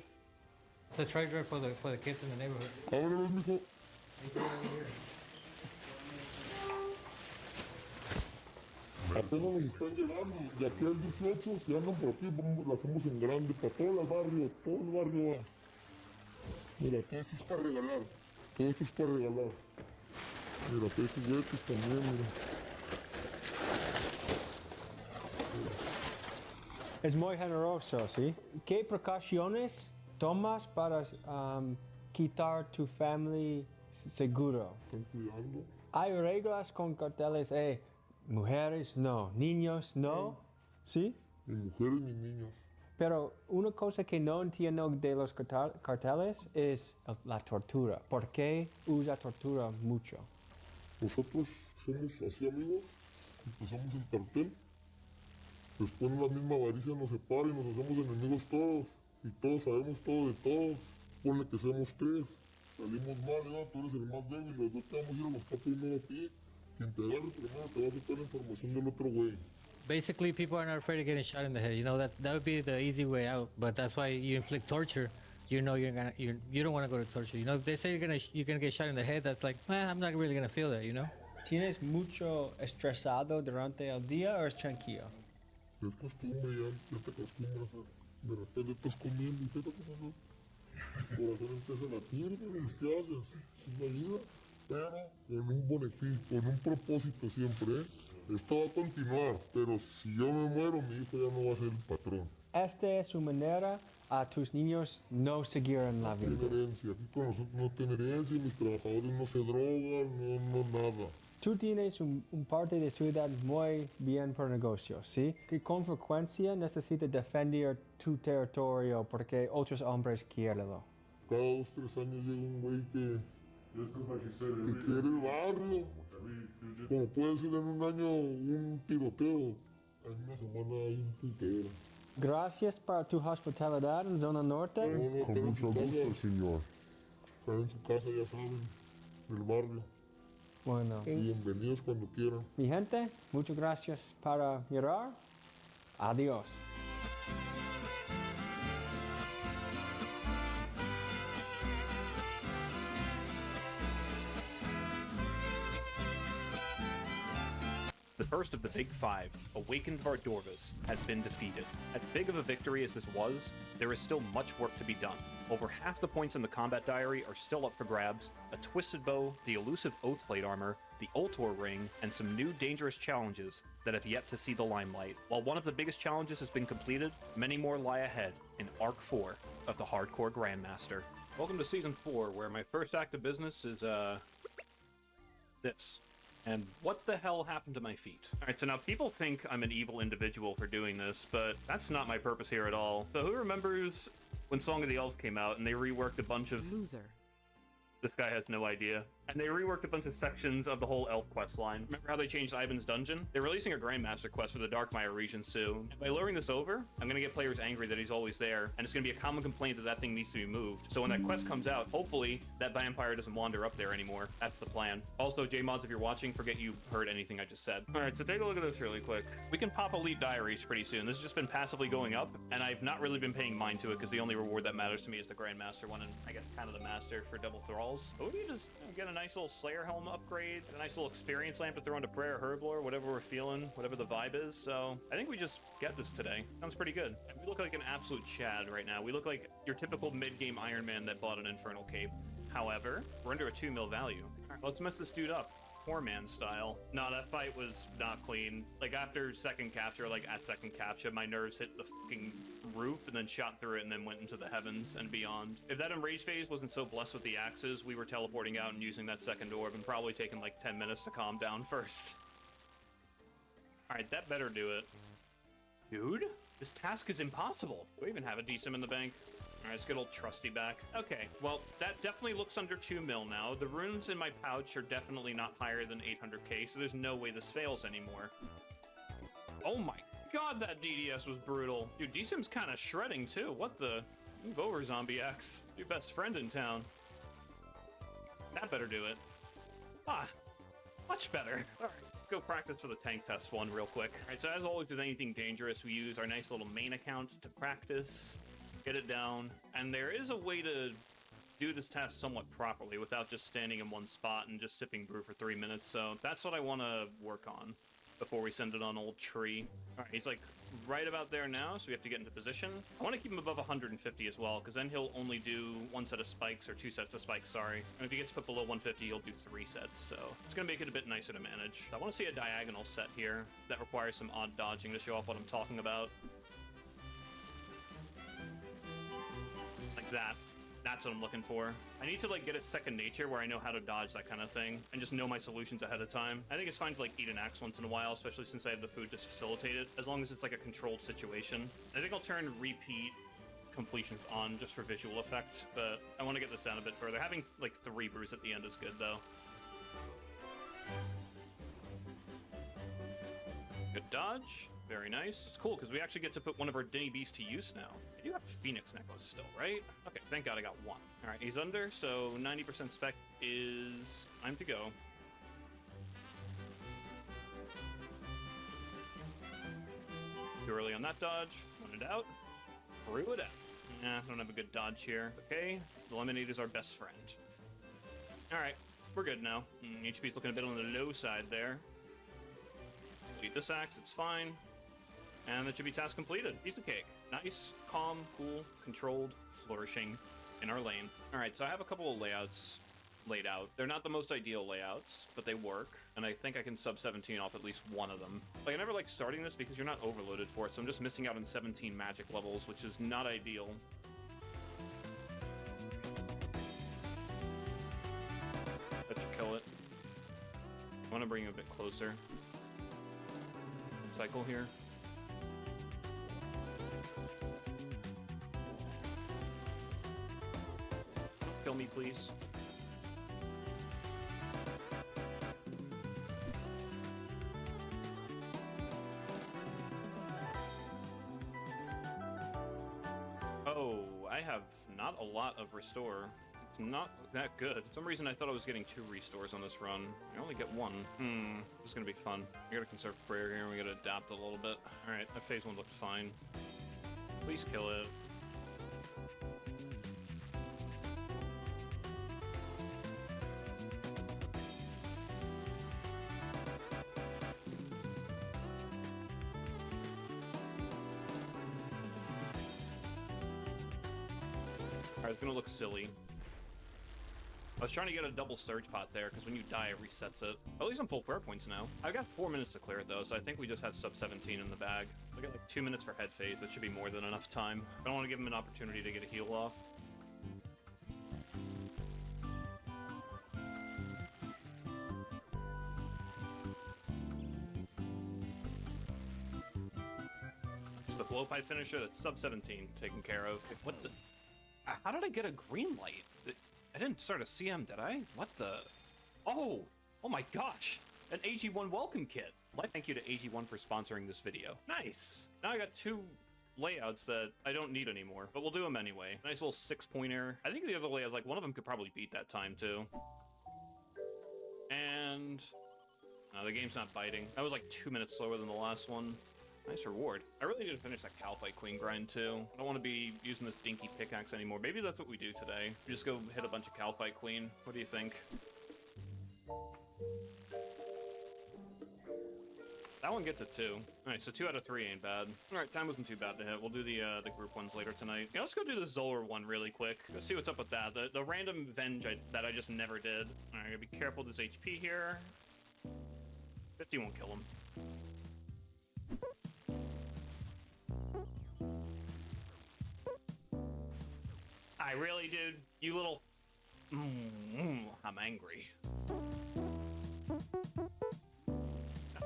It's a treasure for the kids in the neighborhood. Ábrelos, mijo. Apenas nos están llegando, y aquí al 18, si andan por aquí, lo hacemos en grande, para todo el barrio va. Mira, todo esto es para regalar, Mira, aquí hay juguetes también, mira. Es muy generoso, ¿sí? ¿Qué precauciones tomas para quitar tu familia seguro? Están cuidando. Hay reglas con carteles, mujeres no, niños no, ¿sí? Ni mujeres ni niños. Pero una cosa que no entiendo de los carteles es la tortura. ¿Por qué usa tortura mucho? Nosotros somos así amigos, empezamos el cartel, después la misma avaricia nos separa y nos hacemos enemigos todos, y todos sabemos todo de todos. Ponle que seamos 3, salimos mal, tú eres el más débil, los dos te vamos a ir a buscar primero a ti. Quien te agarre primero te va a sacar la información del otro güey. Basically, people are not afraid of getting shot in the head. You know, that would be the easy way out, but that's why you inflict torture. You know you don't want to go to torture. You know, if they say you're gonna get shot in the head, that's like, I'm not really gonna feel that, you know? ¿Tienes mucho estresado durante el día o es tranquilo? Es costumbre, ya te acostumbras. De repente estás comiendo y ¿qué te pasa? El corazón empieza a latir, pero ¿qué haces? Es la vida, pero con un beneficio, con un propósito siempre, Esto va a continuar, pero si yo me muero, mi hijo ya no va a ser el patrón. Esta es su manera a tus niños no seguir en la vida. No tiene herencia, aquí con nosotros no tiene herencia, mis trabajadores no se drogan, no nada. Tú tienes un parte de ciudad muy bien por negocios, ¿sí? Que con frecuencia necesitas defender tu territorio porque otros hombres quieren. Cada 2, 3 años llega un güey que quiere el barrio. Como puede ser en un año un tiroteo, en una semana hay un putero. Gracias por tu hospitalidad en zona norte. Con mucho gusto, señor. Está en su casa, ya saben, del barrio. Bueno. Bienvenidos cuando quieran. Mi gente, muchas gracias para mirar. Adiós. The first of the Big Five, Awakened Vardorvis, has been defeated. As big of a victory as this was, there is still much work to be done. Over half the points in the combat diary are still up for grabs: a twisted bow, the elusive Oathblade armor, the Ultor ring, and some new dangerous challenges that have yet to see the limelight. While one of the biggest challenges has been completed, many more lie ahead in Arc 4 of the Hardcore Grandmaster. Welcome to Season 4, where my first act of business is, this. And what the hell happened to my feet? Alright, so now people think I'm an evil individual for doing this, but that's not my purpose here at all. So who remembers when Song of the Elves came out and they reworked a bunch of... Loser. This guy has no idea. And they reworked a bunch of sections of the whole elf quest line. Remember how they changed Ivan's dungeon? They're releasing a Grandmaster quest for the Darkmire region soon. And by luring this over, I'm gonna get players angry that he's always there, and it's gonna be a common complaint that that thing needs to be moved. So when that quest comes out, hopefully that vampire doesn't wander up there anymore. That's the plan. Also, J-Mods, if you're watching, forget you heard anything I just said. Alright, so take a look at this really quick. We can pop Elite Diaries pretty soon. This has just been passively going up, and I've not really been paying mind to it because the only reward that matters to me is the Grandmaster one, and I guess kind of the Master for Double Thralls. But we can just get an nice little Slayer helm upgrade, a nice little experience lamp to throw into Prayer Herblore, whatever we're feeling, whatever the vibe is. So I think we just get this today. Sounds pretty good. And we look like an absolute Chad right now. We look like your typical mid-game Iron Man that bought an Infernal Cape. However, we're under a 2 mil value. All right, let's mess this dude up. Poor man style. No, that fight was not clean. Like after second capture, like at second capture, my nerves hit the fucking roof and then shot through it and then went into the heavens and beyond. If that enrage phase wasn't so blessed with the axes, we were teleporting out and using that second orb and probably taking like 10 minutes to calm down first. All right, that better do it. Dude, this task is impossible. Do we even have a decent in the bank? All right, let's get old Trusty back. Okay, well, that definitely looks under 2 mil now. The runes in my pouch are definitely not higher than 800k, so there's no way this fails anymore. Oh my god, that DDS was brutal. Dude, D-Sim's kind of shredding, too. What the? Move over, Zombie X. Your best friend in town. That better do it. Ah, much better. All right. Go practice for the tank test one real quick. All right, so as always with anything dangerous, we use our nice little main account to practice, get it down, and there is a way to do this task somewhat properly without just standing in one spot and just sipping brew for 3 minutes, so that's what I want to work on before we send it on old Tree. All right, he's like right about there now, so we have to get into position. I want to keep him above 150 as well, because then he'll only do 1 set of spikes, or 2 sets of spikes, sorry. And if he gets put below 150, he'll do 3 sets, so it's going to make it a bit nicer to manage. I want to see a diagonal set here that requires some odd dodging to show off what I'm talking about. Like that. That's what I'm looking for. I need to like get it second nature where I know how to dodge that kind of thing and just know my solutions ahead of time. I think it's fine to like eat an axe once in a while, especially since I have the food to facilitate it, as long as it's like a controlled situation. I think I'll turn repeat completions on just for visual effect, but I want to get this down a bit further. Having like 3 brews at the end is good though. Good dodge. Very nice. It's cool because we actually get to put one of our Denny Beasts to use now. I do have a Phoenix necklace still, right? Okay, thank God I got 1. All right, he's under, so 90% spec is time to go. Too early on that dodge. Run it out. Brew it out. Nah, I don't have a good dodge here. Okay, the Lemonade is our best friend. All right, we're good now. HP's looking a bit on the low side there. Eat this axe, it's fine. And that should be task completed. Piece of cake. Nice, calm, cool, controlled, flourishing in our lane. All right, so I have a couple of layouts laid out. They're not the most ideal layouts, but they work. And I think I can sub 17 off at least one of them. Like, I never like starting this because you're not overloaded for it, so I'm just missing out on 17 magic levels, which is not ideal. That should kill it. I want to bring you a bit closer. Cycle here. Kill me, please. Oh, I have not a lot of restore. It's not that good. For some reason I thought I was getting 2 restores on this run. I only get 1. This is gonna be fun. We gotta conserve prayer here and we gotta adapt a little bit. Alright, that phase 1 looked fine. Please kill it. Alright, it's gonna look silly. I was trying to get a double surge pot there, because when you die, it resets it. At least I'm full prayer points now. I've got 4 minutes to clear it, though, so I think we just have sub 17 in the bag. I got like 2 minutes for head phase. That should be more than enough time. I don't want to give him an opportunity to get a heal off. It's the blowpipe finisher. That's sub 17 taken care of. What the... How did I get a green light? I didn't start a CM, did I? What the... Oh my gosh! An AG1 welcome kit! Well, thank you to AG1 for sponsoring this video. Nice! Now I got 2 layouts that I don't need anymore, but we'll do them anyway. Nice little 6-pointer. I think the other layouts, like, one of them could probably beat that time, too. And... the game's not biting. That was like 2 minutes slower than the last one. Nice reward. I really need to finish that Calphite Queen grind, too. I don't want to be using this dinky pickaxe anymore. Maybe that's what we do today. We just go hit a bunch of Calphite Queen. What do you think? That one gets it too. All right, so 2 out of 3 ain't bad. All right, time wasn't too bad to hit. We'll do the group ones later tonight. Yeah, let's go do the Zoller one really quick. Let's see what's up with that. The random Venge that I just never did. All right, gotta be careful with this HP here. 50 won't kill him. I really, dude. You little... I'm angry.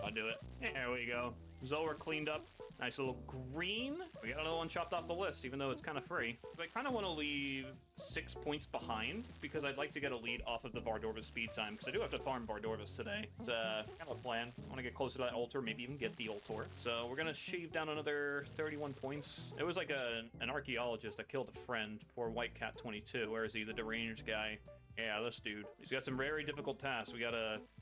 I'll do it. There we go. Zoller cleaned up. Nice little green. We got another one chopped off the list, even though it's kind of free. But I kind of want to leave 6 points behind because I'd like to get a lead off of the Vardorvis speed time because I do have to farm Vardorvis today. It's kind of a plan. I want to get closer to that altar, maybe even get the altar. So we're going to shave down another 31 points. It was like an archaeologist that killed a friend, poor White Cat 22. Where is he? The deranged guy. Yeah, this dude. He's got some very difficult tasks. We got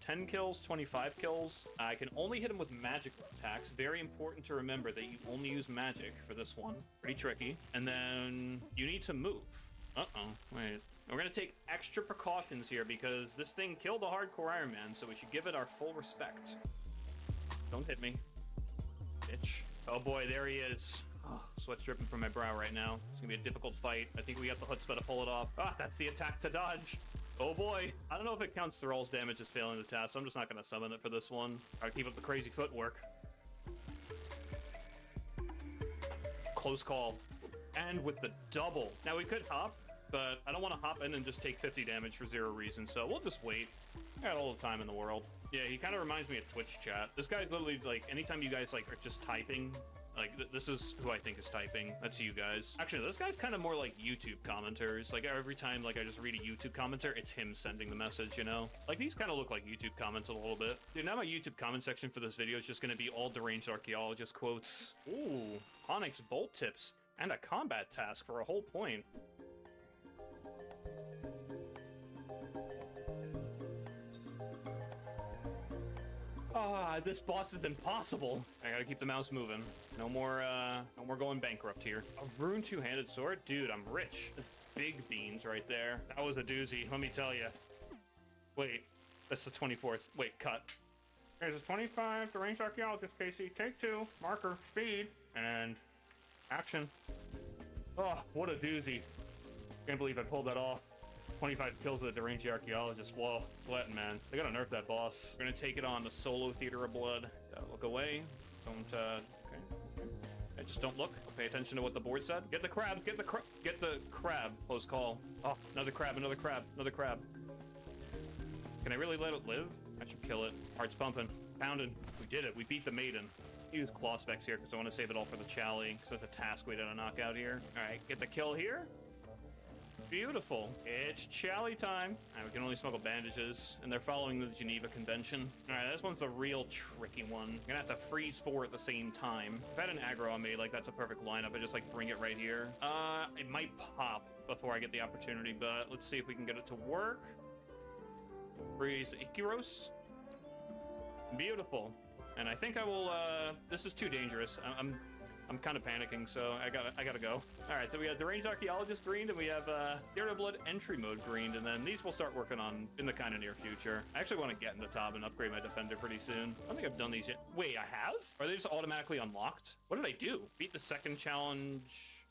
10 kills, 25 kills. I can only hit him with magical attacks. Very important to remember that you only use magic for this one. Pretty tricky. And then you need to move. Uh-oh. Wait. We're going to take extra precautions here because this thing killed a hardcore Ironman, so we should give it our full respect. Don't hit me. Bitch. Oh boy, there he is. Oh, sweat's dripping from my brow right now. It's gonna be a difficult fight. I think we got the chutzpah to pull it off. Ah, that's the attack to dodge. Oh boy. I don't know if it counts Thrall's damage as failing the task, so I'm just not gonna summon it for this one. I'll keep up the crazy footwork. Close call. And with the double. Now we could hop, but I don't want to hop in and just take 50 damage for 0 reason, so we'll just wait. I got all the time in the world. Yeah, he kind of reminds me of Twitch chat. This guy's literally like, anytime you guys like are just typing, like, this is who I think is typing. That's you guys. Actually, this guy's kind of more like YouTube commenters. Like, every time, like, I just read a YouTube commenter, it's him sending the message, you know? Like, these kind of look like YouTube comments a little bit. Dude, now my YouTube comment section for this video is just going to be all deranged archaeologist quotes. Ooh, Onyx bolt tips and a combat task for a whole point. Ah, this boss is impossible. I gotta keep the mouse moving. No more going bankrupt here. A rune two-handed sword? Dude, I'm rich. That's big beans right there. That was a doozy, let me tell you. Wait, that's the 24th. Wait, cut. There's a 25, deranged archaeologist, Casey. Take 2, marker, speed, and action. Oh, what a doozy. Can't believe I pulled that off. 25 kills with a deranged archaeologist. Whoa, sweating, man. They gotta nerf that boss. We're gonna take it on the solo theater of blood. Look away. Don't, okay. Just don't look. Pay attention to what the board said. Get the crabs, get the crab. Close call. Oh, another crab, another crab, another crab. Can I really let it live? I should kill it. Heart's pumping, pounding. We did it, we beat the maiden. Use claw specs here because I want to save it all for the Chally, because that's a task we gotta knock out here. All right, get the kill here. Beautiful. It's Chally time. All right, we can only smuggle bandages, and they're following the Geneva Convention. All right, this one's the real tricky one. You're gonna have to freeze 4 at the same time. If I had an aggro on me, like, that's a perfect lineup. I just, like, bring it right here. It might pop before I get the opportunity, but let's see if we can get it to work. Freeze Ikiros. Beautiful. And I think I will, this is too dangerous. I'm kind of panicking, so I gotta go. All right, so we got deranged archaeologist greened, and we have Theater of Blood entry mode greened, and then these we'll start working on in the kind of near future. I actually want to get in the top and upgrade my defender pretty soon. I don't think I've done these yet. Wait, I have? Are they just automatically unlocked? What did I do? Beat the second challenge.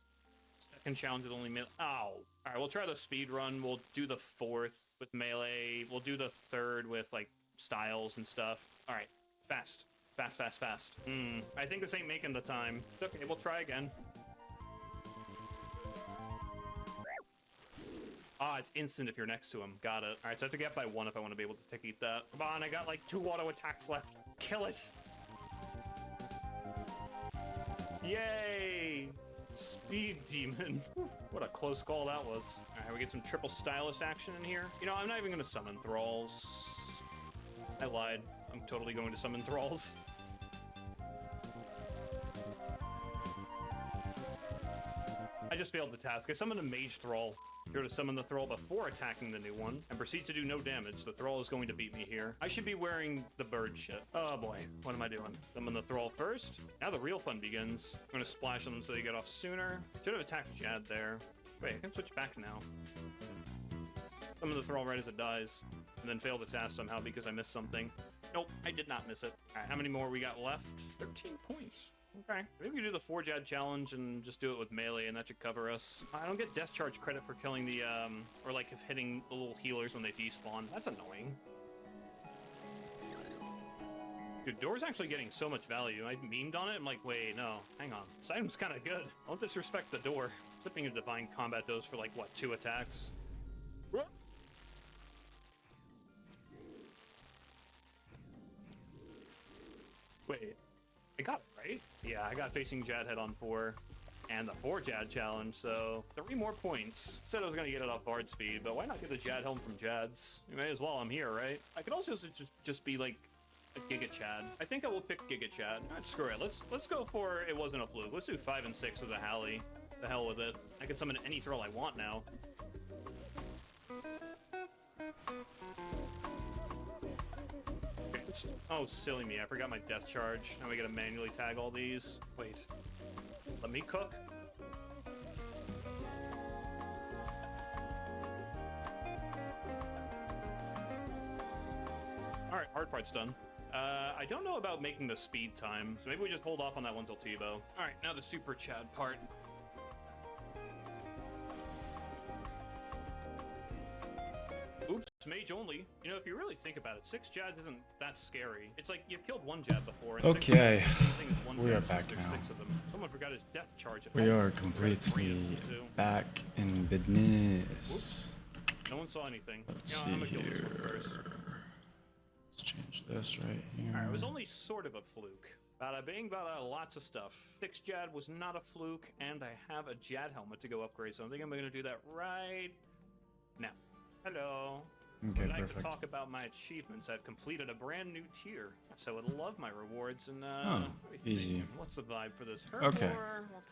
Second challenge is only melee. Oh. All right, we'll try the speed run. We'll do the 4th with melee. We'll do the 3rd with like styles and stuff. All right, fast. Fast, fast, fast. I think this ain't making the time. Okay, we'll try again. Ah, it's instant if you're next to him. Got it. All right, so I have to get by 1 if I want to be able to tick eat that. Come on, I got like 2 auto attacks left. Kill it. Yay. Speed demon. What a close call that was. All right, we get some triple stylist action in here. You know, I'm not even going to summon Thralls. I lied. I'm totally going to summon Thralls. I just failed the task. I summoned a Mage Thrall. Sure to summon the Thrall before attacking the new one, and proceed to do no damage. The Thrall is going to beat me here. I should be wearing the bird shit. Oh boy, what am I doing? Summon the Thrall first. Now the real fun begins. I'm going to splash on them so they get off sooner. Should have attacked Jad there. Wait, I can switch back now. Summon the Thrall right as it dies, and then fail the task somehow because I missed something. Nope, I did not miss it. All right, how many more we got left? 13 points. Okay, maybe we do the 4-jab challenge and just do it with melee, and that should cover us. I don't get death charge credit for killing the, or like if hitting the little healers when they despawn. That's annoying. Dude, Door's actually getting so much value. I memed on it. I'm like, wait, no, hang on. This item's kind of good. Don't disrespect the Door. Flipping a Divine Combat dose for like, what, 2 attacks? Wait, I got it, right? Yeah, I got facing Jad head on 4 and the 4-Jad challenge, so 3 more points. Said I was gonna get it off Bard speed, but why not get the Jad helm from Jads? You may as well, I'm here, right? I could also just be like a Giga Chad. I think I will pick Giga Chad. All right, screw it. Let's go for it wasn't a fluke. Let's do 5 and 6 with a Hallie. The hell with it. I can summon any throw I want now. Oh, silly me. I forgot my death charge. Now we gotta manually tag all these. Wait. Let me cook? Alright, hard part's done. I don't know about making the speed time, so maybe we just hold off on that one till Tebow. Alright, now the Super Chad part. Oops, mage only. You know, if you really think about it, 6 Jads isn't that scary. It's like you've killed 1 Jad before. And Okay, 6 we are back now. 6 of them. Someone forgot his death charge. We are completely back in business. No one saw anything. Let's see here. Let's change this right here. Alright, it was only sort of a fluke. Bada bing, bada, lots of stuff. 6 Jad was not a fluke, and I have a Jad helmet to go upgrade, so I think I'm going to do that right now. Hello. Okay, I'd like perfect. to talk about my achievements. I've completed a brand new tier, so I would love my rewards. And easy. What's the vibe for this? Okay.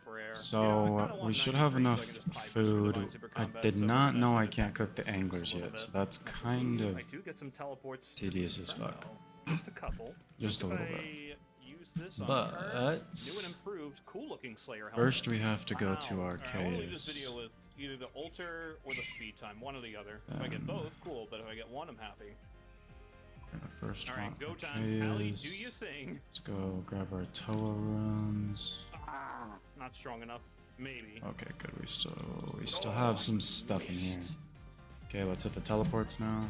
Prayer. So we should have enough food. I did not know I can't cook the anglers yet, so that's kind of I do get some teleports. tedious as fuck. Just a couple. Just a If little I bit. use this on But her, new and improved, cool looking Slayer helmet. first we have to go to our Alright, I'll leave this caves. video with either the altar or the speed time, one or the other. If I get both, cool, but if I get one, I'm happy. First one, Alright, go time. Hallie, do caves. your thing. Let's go grab our TOA runes. Not strong enough. Maybe. Okay, good. We still have some stuff in here. Okay, let's hit the teleports now.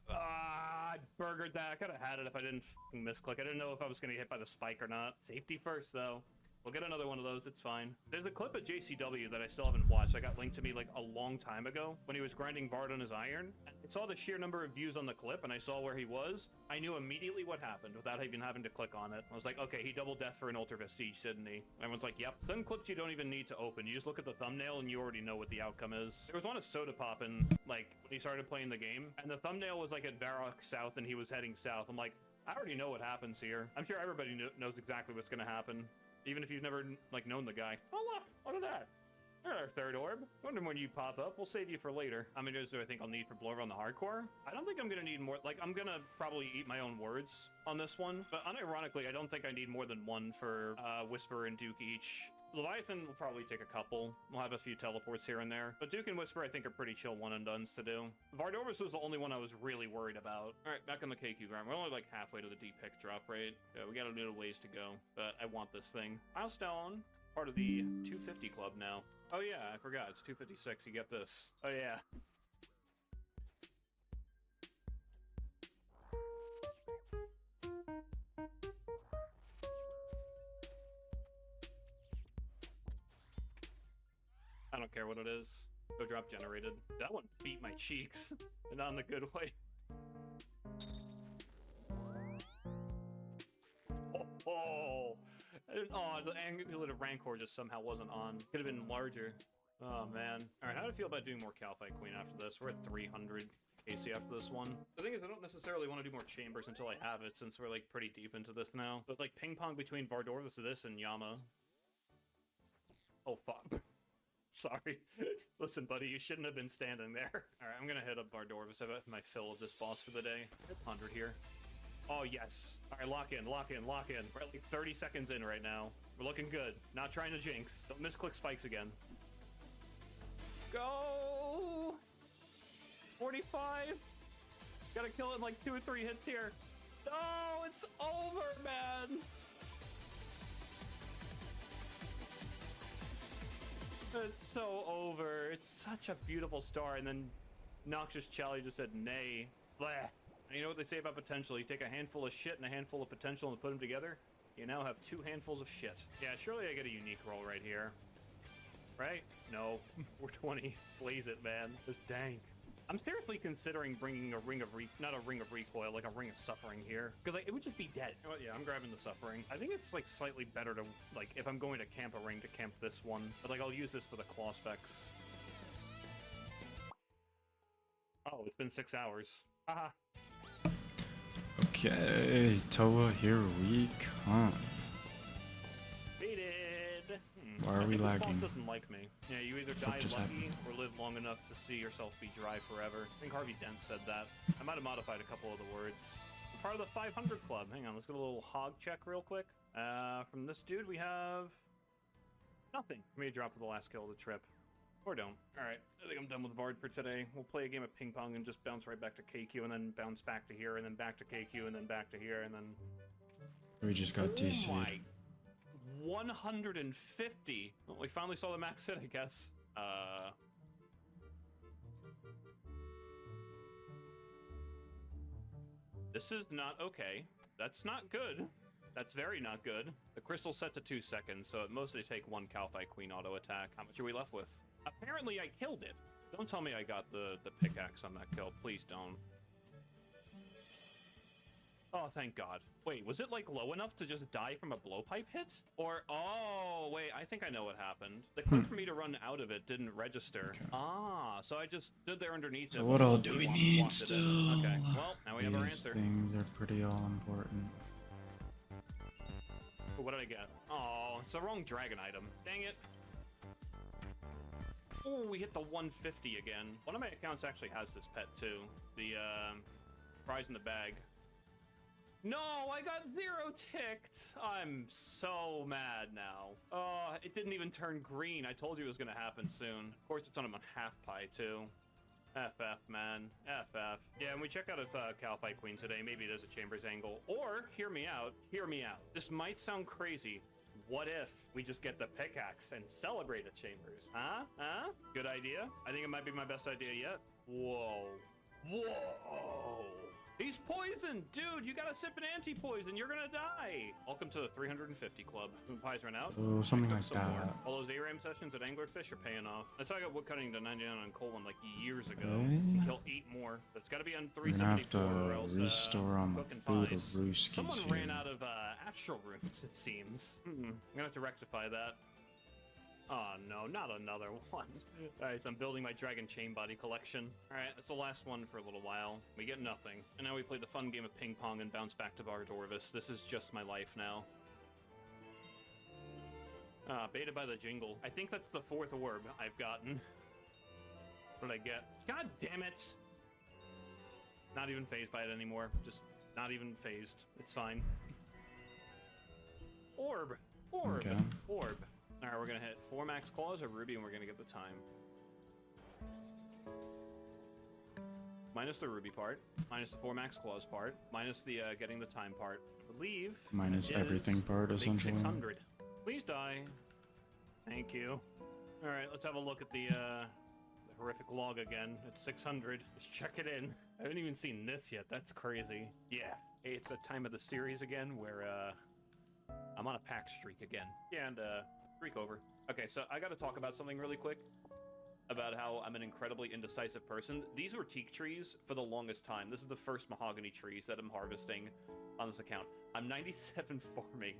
I burgered that. I could have had it if I didn't f***ing misclick. I didn't know if I was going to get hit by the spike or not. Safety first, though. We'll get another one of those, it's fine. There's a clip of JCW that I still haven't watched. That got linked to me like a long time ago when he was grinding Bard on his iron. I saw the sheer number of views on the clip and I saw where he was. I knew immediately what happened without even having to click on it. I was like, okay, he double death for an Ultra Vestige, didn't he? Everyone's like, yep. Some clips you don't even need to open. You just look at the thumbnail and you already know what the outcome is. There was one of Soda Poppin', like, when he started playing the game, and the thumbnail was like at Varrock South and he was heading south. I'm like, I already know what happens here. I'm sure everybody knows exactly what's gonna happen. Even if you've never, like, known the guy. Oh, look at that. There's our third orb. Wonder when you pop up. We'll save you for later. How many do I think I'll need for Blorva on the hardcore? I don't think I'm gonna need more. Like, I'm gonna probably eat my own words on this one. But unironically, I don't think I need more than one for Whisper and Duke each. Leviathan will probably take a couple. We'll have a few teleports here and there. But Duke and Whisper, I think, are pretty chill one-and-dones to do. Vardorvis was the only one I was really worried about. All right, back on the KQ grind. We're only like halfway to the deep pick drop, right? Yeah, we got a little ways to go. But I want this thing. Milestone, part of the 250 club now. Oh yeah, I forgot. It's 256. You get this. Oh yeah. I don't care what it is. Go drop generated. That one beat my cheeks. And not in the good way. Oh, the Amulet of Rancor just somehow wasn't on. Could have been larger. Oh, man. Alright, how do I feel about doing more Calphite Queen after this? We're at 300 KC after this one. The thing is, I don't necessarily want to do more chambers until I have it, since we're, like, pretty deep into this now. But, like, ping-pong between Vardorvis and this and Yama. Oh, fuck. Sorry. Listen, buddy, you shouldn't have been standing there. Alright, I'm gonna hit up Vardorvis. I've got my fill of this boss for the day. 100 here. Oh, yes. Alright, lock in, lock in, lock in. We're at like 30 seconds in right now. We're looking good. Not trying to jinx. Don't misclick spikes again. Go! 45 5. Gotta kill it in like 2 or 3 hits here. Oh, it's over, man. It's so over. It's such a beautiful star. And then Noxious Charlie just said, nay. Bleh. And you know what they say about potential? You take a handful of shit and a handful of potential and put them together, you now have 2 handfuls of shit. Yeah, surely I get a unique roll right here. Right? No. 420. Blaze it, man. This dank. I'm seriously considering bringing a ring of not a ring of recoil, like a ring of suffering here. Because like, it would just be dead. Oh, yeah, I'm grabbing the suffering. I think it's like slightly better to, like, if I'm going to camp a ring, to camp this one. But like, I'll use this for the claw specs. Oh, it's been 6 hours. Haha. Okay, TOA, here we come. Beated. Why are we This lagging? boss doesn't like me. Yeah, you either Fuck die just lucky happened? or live long enough to see yourself be dry forever. I think Harvey Dent said that. I might have modified a couple of the words. I'm part of the 500 club. Hang on, let's get a little hog check real quick. From this dude, we have nothing. Let me drop for the last kill of the trip. Or don't. Alright, I think I'm done with Vard for today. We'll play a game of ping pong and just bounce right back to KQ and then bounce back to here and then back to KQ and then back to here and then... We just got DC'd. Oh my... 150! Well, we finally saw the max hit, I guess. This is not okay. That's not good. That's very not good. The crystal's set to 2 seconds, so it mostly take 1 Calphi Queen auto attack. How much are we left with? Apparently I killed it. Don't tell me I got the pickaxe on that kill. Please don't. Oh, thank God. Wait, was it like low enough to just die from a blowpipe hit? Or, oh, wait, I think I know what happened. The click for me to run out of it didn't register. Okay. Ah, so I just stood there underneath it. So what all do we need still? Okay, well, now we have our These answer. things are pretty all important. What did I get? Oh, it's the wrong dragon item. Dang it. Oh, we hit the 150 again. One of my accounts actually has this pet too. The prize in the bag. No, I got 0 ticked. I'm so mad now. Oh, it didn't even turn green. I told you it was gonna happen soon. Of course, it's on him on half pie too. FF, man. FF. Yeah, and we check out if Calphi Queen today. Maybe there's a Chambers angle. Or, hear me out. Hear me out. This might sound crazy. What if we just get the pickaxe and celebrate at Chambers? Huh? Huh? Good idea? I think it might be my best idea yet. Whoa. Whoa. He's poisoned! Dude, you gotta sip an anti-poison. You're gonna die. Welcome to the 350 club. When pies run out, Oh, something like that. more. All those ARAM sessions at Anglerfish are paying off. That's how I got woodcutting to 99 on Colon like years ago. Okay. Kill 8 more. That's gotta be on We're gonna have 374 or to else, restore on the cooking food pies. of Rooskies Someone here. ran out of astral roots, it seems. I'm gonna have to rectify that. Oh no, not another one. Alright, so I'm building my Dragon Chain Body collection. Alright, that's the last one for a little while. We get nothing. And now we play the fun game of ping pong and bounce back to Bar Dorvis. This is just my life now. Beta by the jingle. I think that's the 4th orb I've gotten. What did I get? God damn it! Not even phased by it anymore. Just not even phased. It's fine. Orb! Orb! Okay. Orb. Alright, we're gonna hit 4 max claws of Ruby and we're gonna get the time. Minus the Ruby part, minus the 4 max claws part, minus the getting the time part. I believe. Minus is everything part, big essentially. 600. Please die. Thank you. Alright, let's have a look at the horrific log again. It's 600. Just check it in. I haven't even seen this yet. That's crazy. Yeah. Hey, it's the time of the series again where I'm on a pack streak again. Yeah, and streak over. Okay, so I gotta talk about something really quick. About how I'm an incredibly indecisive person. These were teak trees for the longest time. This is the first mahogany trees that I'm harvesting on this account. I'm 97 farming.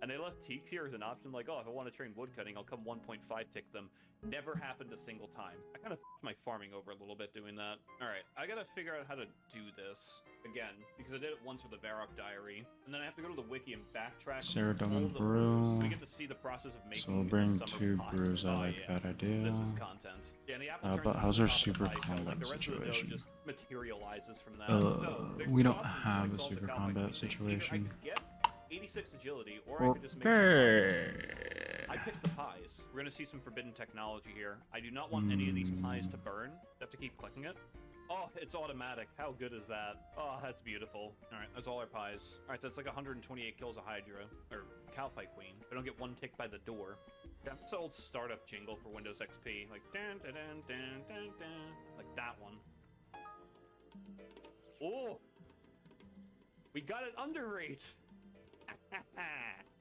And they left teaks here as an option, like, oh, if I want to train woodcutting, I'll come 1.5 tick them. Never happened a single time. I kind of f***ed my farming over a little bit doing that. Alright, I gotta figure out how to do this again, because I did it once with the Varrock Diary, and then I have to go to the wiki and backtrack Ceradome all and the brew. brews. We get to see the process of making So we'll bring summer 2 pie. brews. I Oh, like yeah. that idea. This is content. Yeah, and the apple turns but into how's the our top of the super pie shell, combat like the rest of the dough situation? just materializes from that. So, there's We two don't options, have like a solve the super Calphi combat thing. situation. Either I could get 86 agility, or I could just make some Okay. pies. I picked the pies. We're gonna see some forbidden technology here. I do not want any of these pies to burn. I have to keep clicking it. Oh, it's automatic. How good is that? Oh, that's beautiful. All right, that's all our pies. All right, so that's like 128 kills of Hydra, or Cowpie Queen. I don't get one tick by the door. That's the old startup jingle for Windows XP. Like, dun, dun, dun, dun, dun, dun. Like that one. Oh! We got it under rate!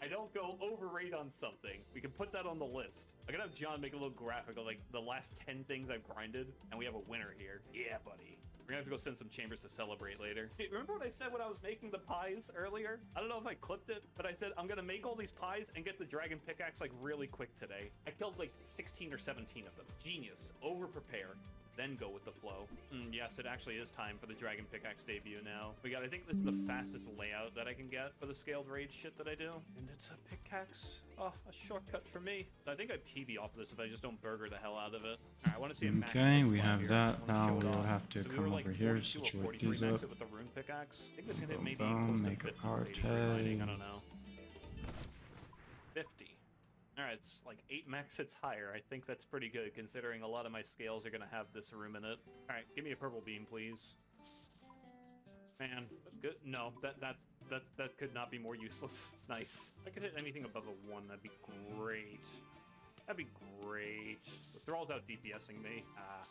I don't go overrate on something. We can put that on the list. I gotta have John make a little graphic of like the last 10 things I've grinded, and we have a winner here. Yeah, buddy. We're gonna have to go send some chambers to celebrate later. Hey, remember what I said when I was making the pies earlier? I don't know if I clipped it, but I said I'm gonna make all these pies and get the dragon pickaxe like really quick today. I killed like 16 or 17 of them. Genius. Over prepare. Then go with the flow. Yes, it actually is time for the dragon pickaxe debut now. I think this is the fastest layout that I can get for the scaled rage shit that I do. And it's a pickaxe. Oh, a shortcut for me. I think I PB off of this if I just don't burger the hell out of it. All right, I want to see a max. Okay, we have here. that. Now we'll have to So we come were, over like, here, 42 or situate 43 these max up. it with the rune pickaxe. I think this can hit Boom, maybe boom, close to make a 50 power for 83 mining. I tag. don't know. 50. All right, it's like 8 max hits higher. I think that's pretty good considering a lot of my scales are gonna have this room in it. All right, give me a purple beam, please. Man, good. No, that could not be more useless. Nice. If I could hit anything above a 1, that'd be great. That'd be great. The Thrall's out DPSing me.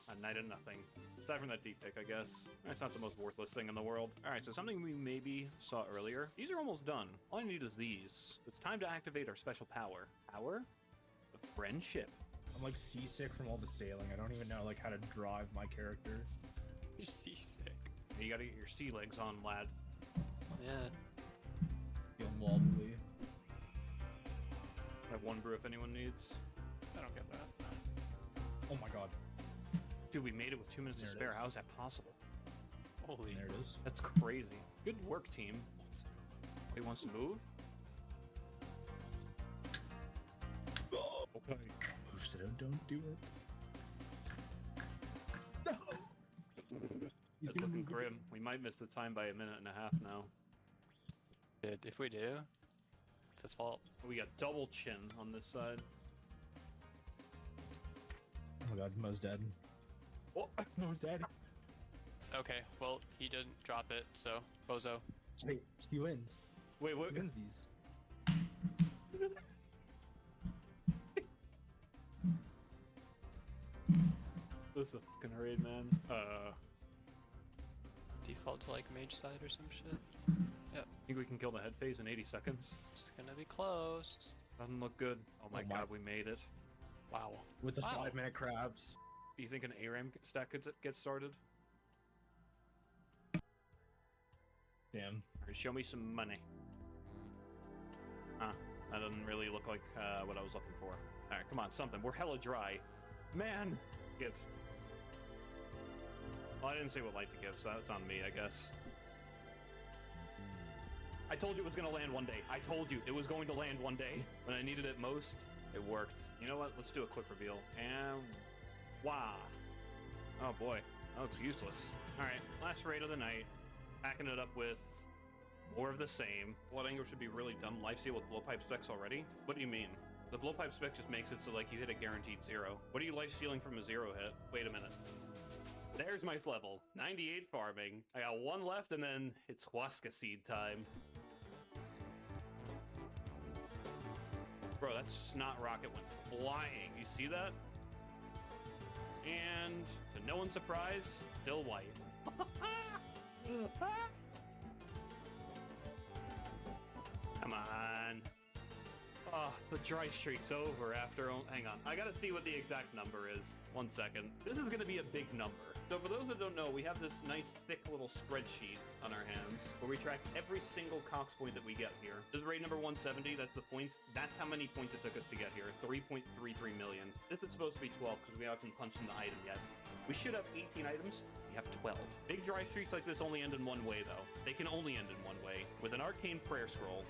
A night of nothing. Aside from that deep pick, I guess. That's not the most worthless thing in the world. All right, so something we maybe saw earlier. These are almost done. All I need is these. It's time to activate our special power. Power of friendship. I'm like seasick from all the sailing. I don't even know like how to drive my character. You're seasick. You gotta get your sea legs on, lad. Yeah. Feeling wobbly. I have 1 brew if anyone needs. I don't get that. Oh my god. Dude, we made it with 2 minutes to There it spare. is. How is that possible? Holy. There it is. That's crazy. Good work, team. He wants to move? Okay. Move, so don't do it. No! He's It's gonna looking move grim. We might miss the time by 1.5 minutes now. Dude, if we do, it's his fault. We got double chin on this side. Oh my god, Mo's dead. Oh, Mo's dead. Okay, well, he didn't drop it, so bozo. Wait, he wins. Wait, what? He wins these. This is a fucking raid, man. Default to like mage side or some shit. Yep. Think we can kill the head phase in 80 seconds? It's gonna be close. Doesn't look good. Oh my Oh my- god, we made it. Wow. With the Wow. 5-minute crabs. Do you think an ARAM stack could get started? Damn. Alright, show me some money. Huh. That doesn't really look like what I was looking for. Alright, come on, something. We're hella dry. Man! Give. Well, I didn't say what light to give, so that's on me, I guess. I told you it was going to land one day. I told you it was going to land one day. When I needed it most, it worked. You know what? Let's do a quick reveal. And... wow. Oh boy. That looks useless. Alright, last raid of the night. Packing it up with more of the same. Blood Anger should be really dumb. Lifesteal with blowpipe specs already? What do you mean? The blowpipe spec just makes it so like you hit a guaranteed 0. What are you lifestealing from a 0 hit? Wait a minute. There's my level. 98 farming. I got 1 left and then it's Huasca seed time. Bro, that snot rocket went flying. You see that? And to no one's surprise, still white. Come on. Oh, the dry streak's over after... hang on. I gotta see what the exact number is. 1 second. This is gonna be a big number. So for those that don't know, we have this nice thick little spreadsheet on our hands where we track every single COX point that we get here. This is raid number 170. That's the points. That's how many points it took us to get here. 3.33 million. This is supposed to be 12 because we haven't punched in the item yet. We should have 18 items. We have 12. Big dry streaks like this only end in one way, though. They can only end in one way. With an arcane prayer scroll.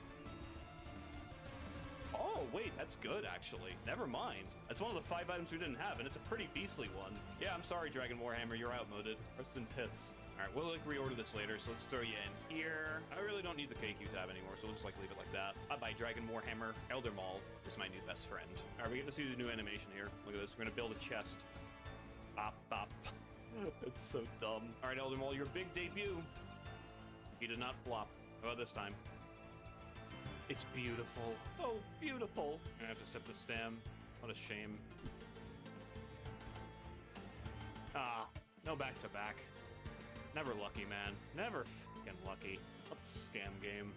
Oh, wait, that's good, actually. Never mind. That's one of the 5 items we didn't have, and it's a pretty beastly one. Yeah, I'm sorry, Dragon Warhammer, you're outmoded. Rest in pits. Alright, we'll, like, reorder this later, so let's throw you in here. I really don't need the KQ tab anymore, so we'll just, like, leave it like that. Bye-bye, Dragon Warhammer. Elder Maul is my new best friend. Alright, we get to see the new animation here. Look at this. We're gonna build a chest. Bop, bop. It's so dumb. All right, Elden Wall, your big debut. You did not flop. How about this time? It's beautiful. Oh, beautiful. I have to sip the stem. What a shame. Ah, no back-to-back. Never lucky, man. Never fucking lucky. What a scam game.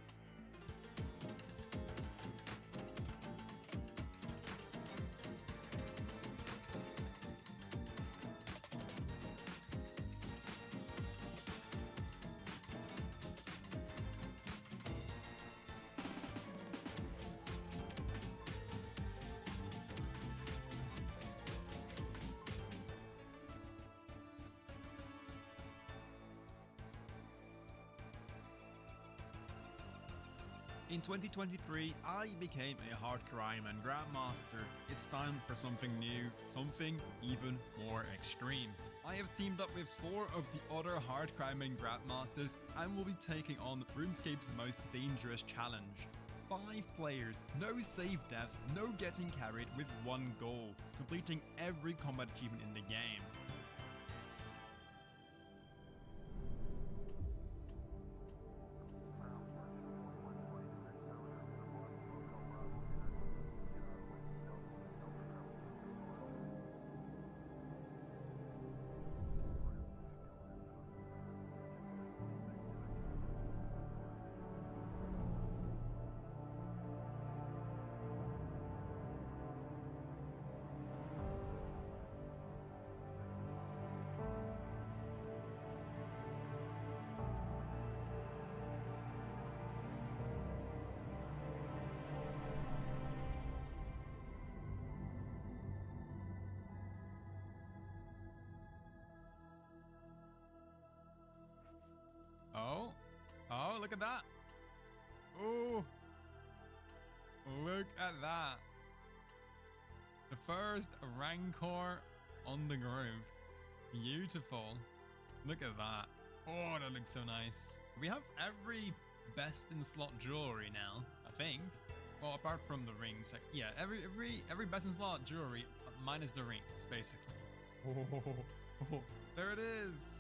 In 2023, I became a hardcore Ironman Grandmaster. It's time for something new, something even more extreme. I have teamed up with 4 of the other hardcore Ironman Grandmasters and will be taking on RuneScape's most dangerous challenge. 5 players, no save deaths, no getting carried, with one goal: completing every combat achievement in the game. Oh, look at that. Oh, look at that. The first Rancor on the groove. Beautiful. Look at that. Oh, that looks so nice. We have every best in slot jewelry now, I think. Well, apart from the rings. Like, yeah, every best in slot jewelry minus the rings, basically. Oh, there it is.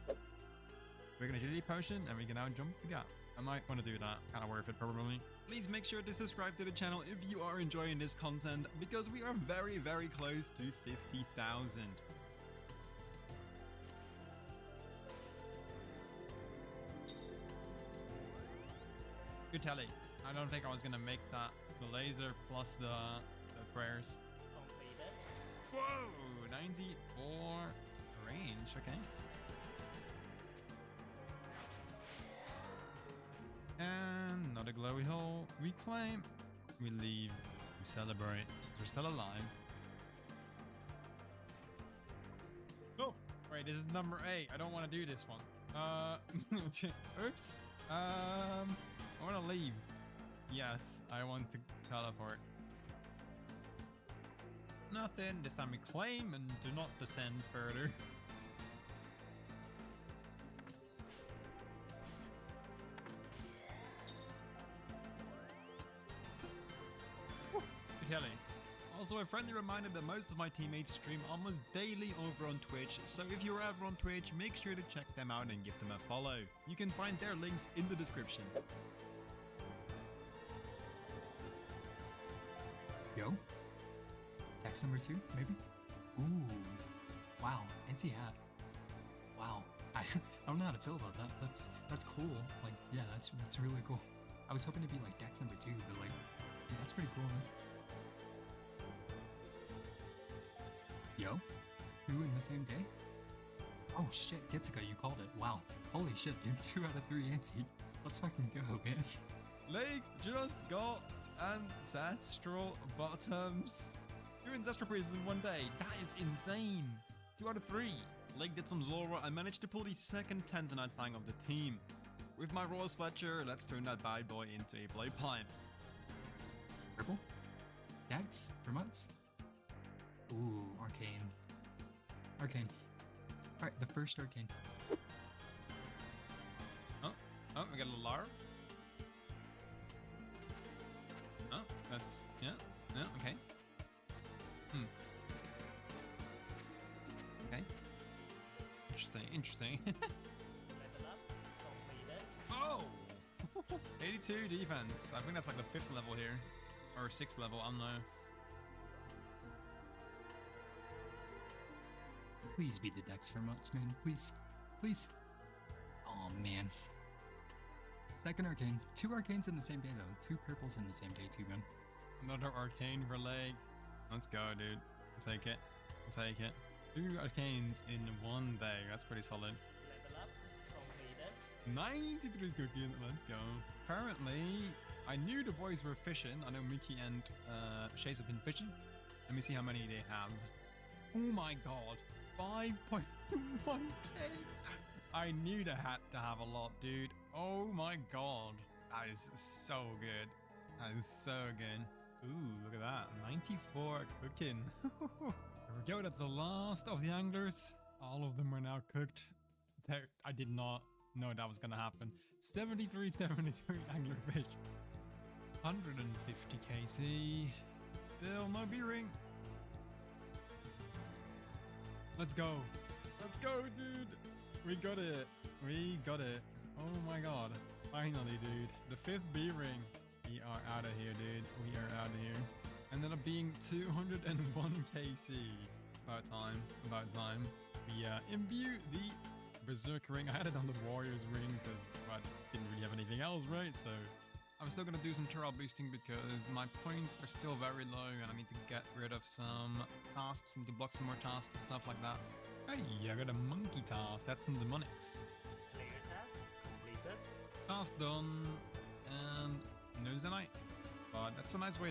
We're gonna agility potion and we can now jump the gap. I might want to do that. Kind of worth it, probably. Please make sure to subscribe to the channel if you are enjoying this content, because we are very, very close to 50,000. Good telly. I don't think I was gonna make that. The laser plus the prayers. Completed. Whoa, 94 range. Okay. And another glowy hole. We claim, we leave, we celebrate. We're still alive. Oh, wait, this is number 8. I don't want to do this one. Oops. I want to leave. Yes, I want to teleport. Nothing. This time we claim and do not descend further. Kelly. Also, a friendly reminder that most of my teammates stream almost daily over on Twitch, so if you're ever on Twitch, make sure to check them out and give them a follow. You can find their links in the description. Yo? Text number 2, maybe? Ooh. Wow, NC hat. Wow. I don't know how to feel about that. That's cool. Like, yeah, that's really cool. I was hoping to be like Dex number 2, but like, yeah, that's pretty cool, man. Yo? 2 in the same day? Oh shit, Gitsuka, you called it. Wow. Holy shit, dude. 2 out of 3 anti. Let's fucking go, man. Lake just got Ancestral Bottoms. 2 Ancestral Priests in one day. That is insane. 2 out of 3. Lake did some Zora and managed to pull the second Tanzanite Fang of the team. With my Royals Fletcher, let's turn that bad boy into a Blade Pipe. Purple? Dex? Remotes? Ooh, Arcane. Arcane. Alright, the first Arcane. Oh, we got a little Lar. Oh, that's, yeah, okay. Okay. Interesting, interesting. Oh! 82 defense. I think that's like the 5th level here. Or 6th level, I don't know. Please be the Dex for months, man. Please. Please. Oh, man. Second arcane. 2 arcanes in the same day, though. 2 purples in the same day, too, man. Another arcane for leg. Let's go, dude. I'll take it. I'll take it. 2 arcanes in one day. That's pretty solid. 93 cooking. Let's go. Apparently, I knew the boys were fishing. I know Mickey and Chase have been fishing. Let me see how many they have. Oh my god. 5.1k. I knew they had to have a lot, dude. Oh my god. That is so good. That is so good. Ooh, look at that. 94 cooking. There we go. That's the last of the anglers. All of them are now cooked. I did not know that was going to happen. 73 angler fish. 150 kc. Still no B-ring. Let's go. Let's go, dude. We got it. We got it. Oh my god. Finally, dude. The 5th B-ring. We are out of here, dude. We are out of here. Ended up being 201 kc. About time. About time. We imbue the Berserker ring. I had it on the Warriors ring because I didn't really have anything else, right? So I'm still gonna do some Terrell boosting because my points are still very low and I need to get rid of some tasks. I need to block some more tasks and stuff like that. Hey, I got a monkey task. That's some demonics. Slayer task completed. Task done and nose the night. But that's a nice way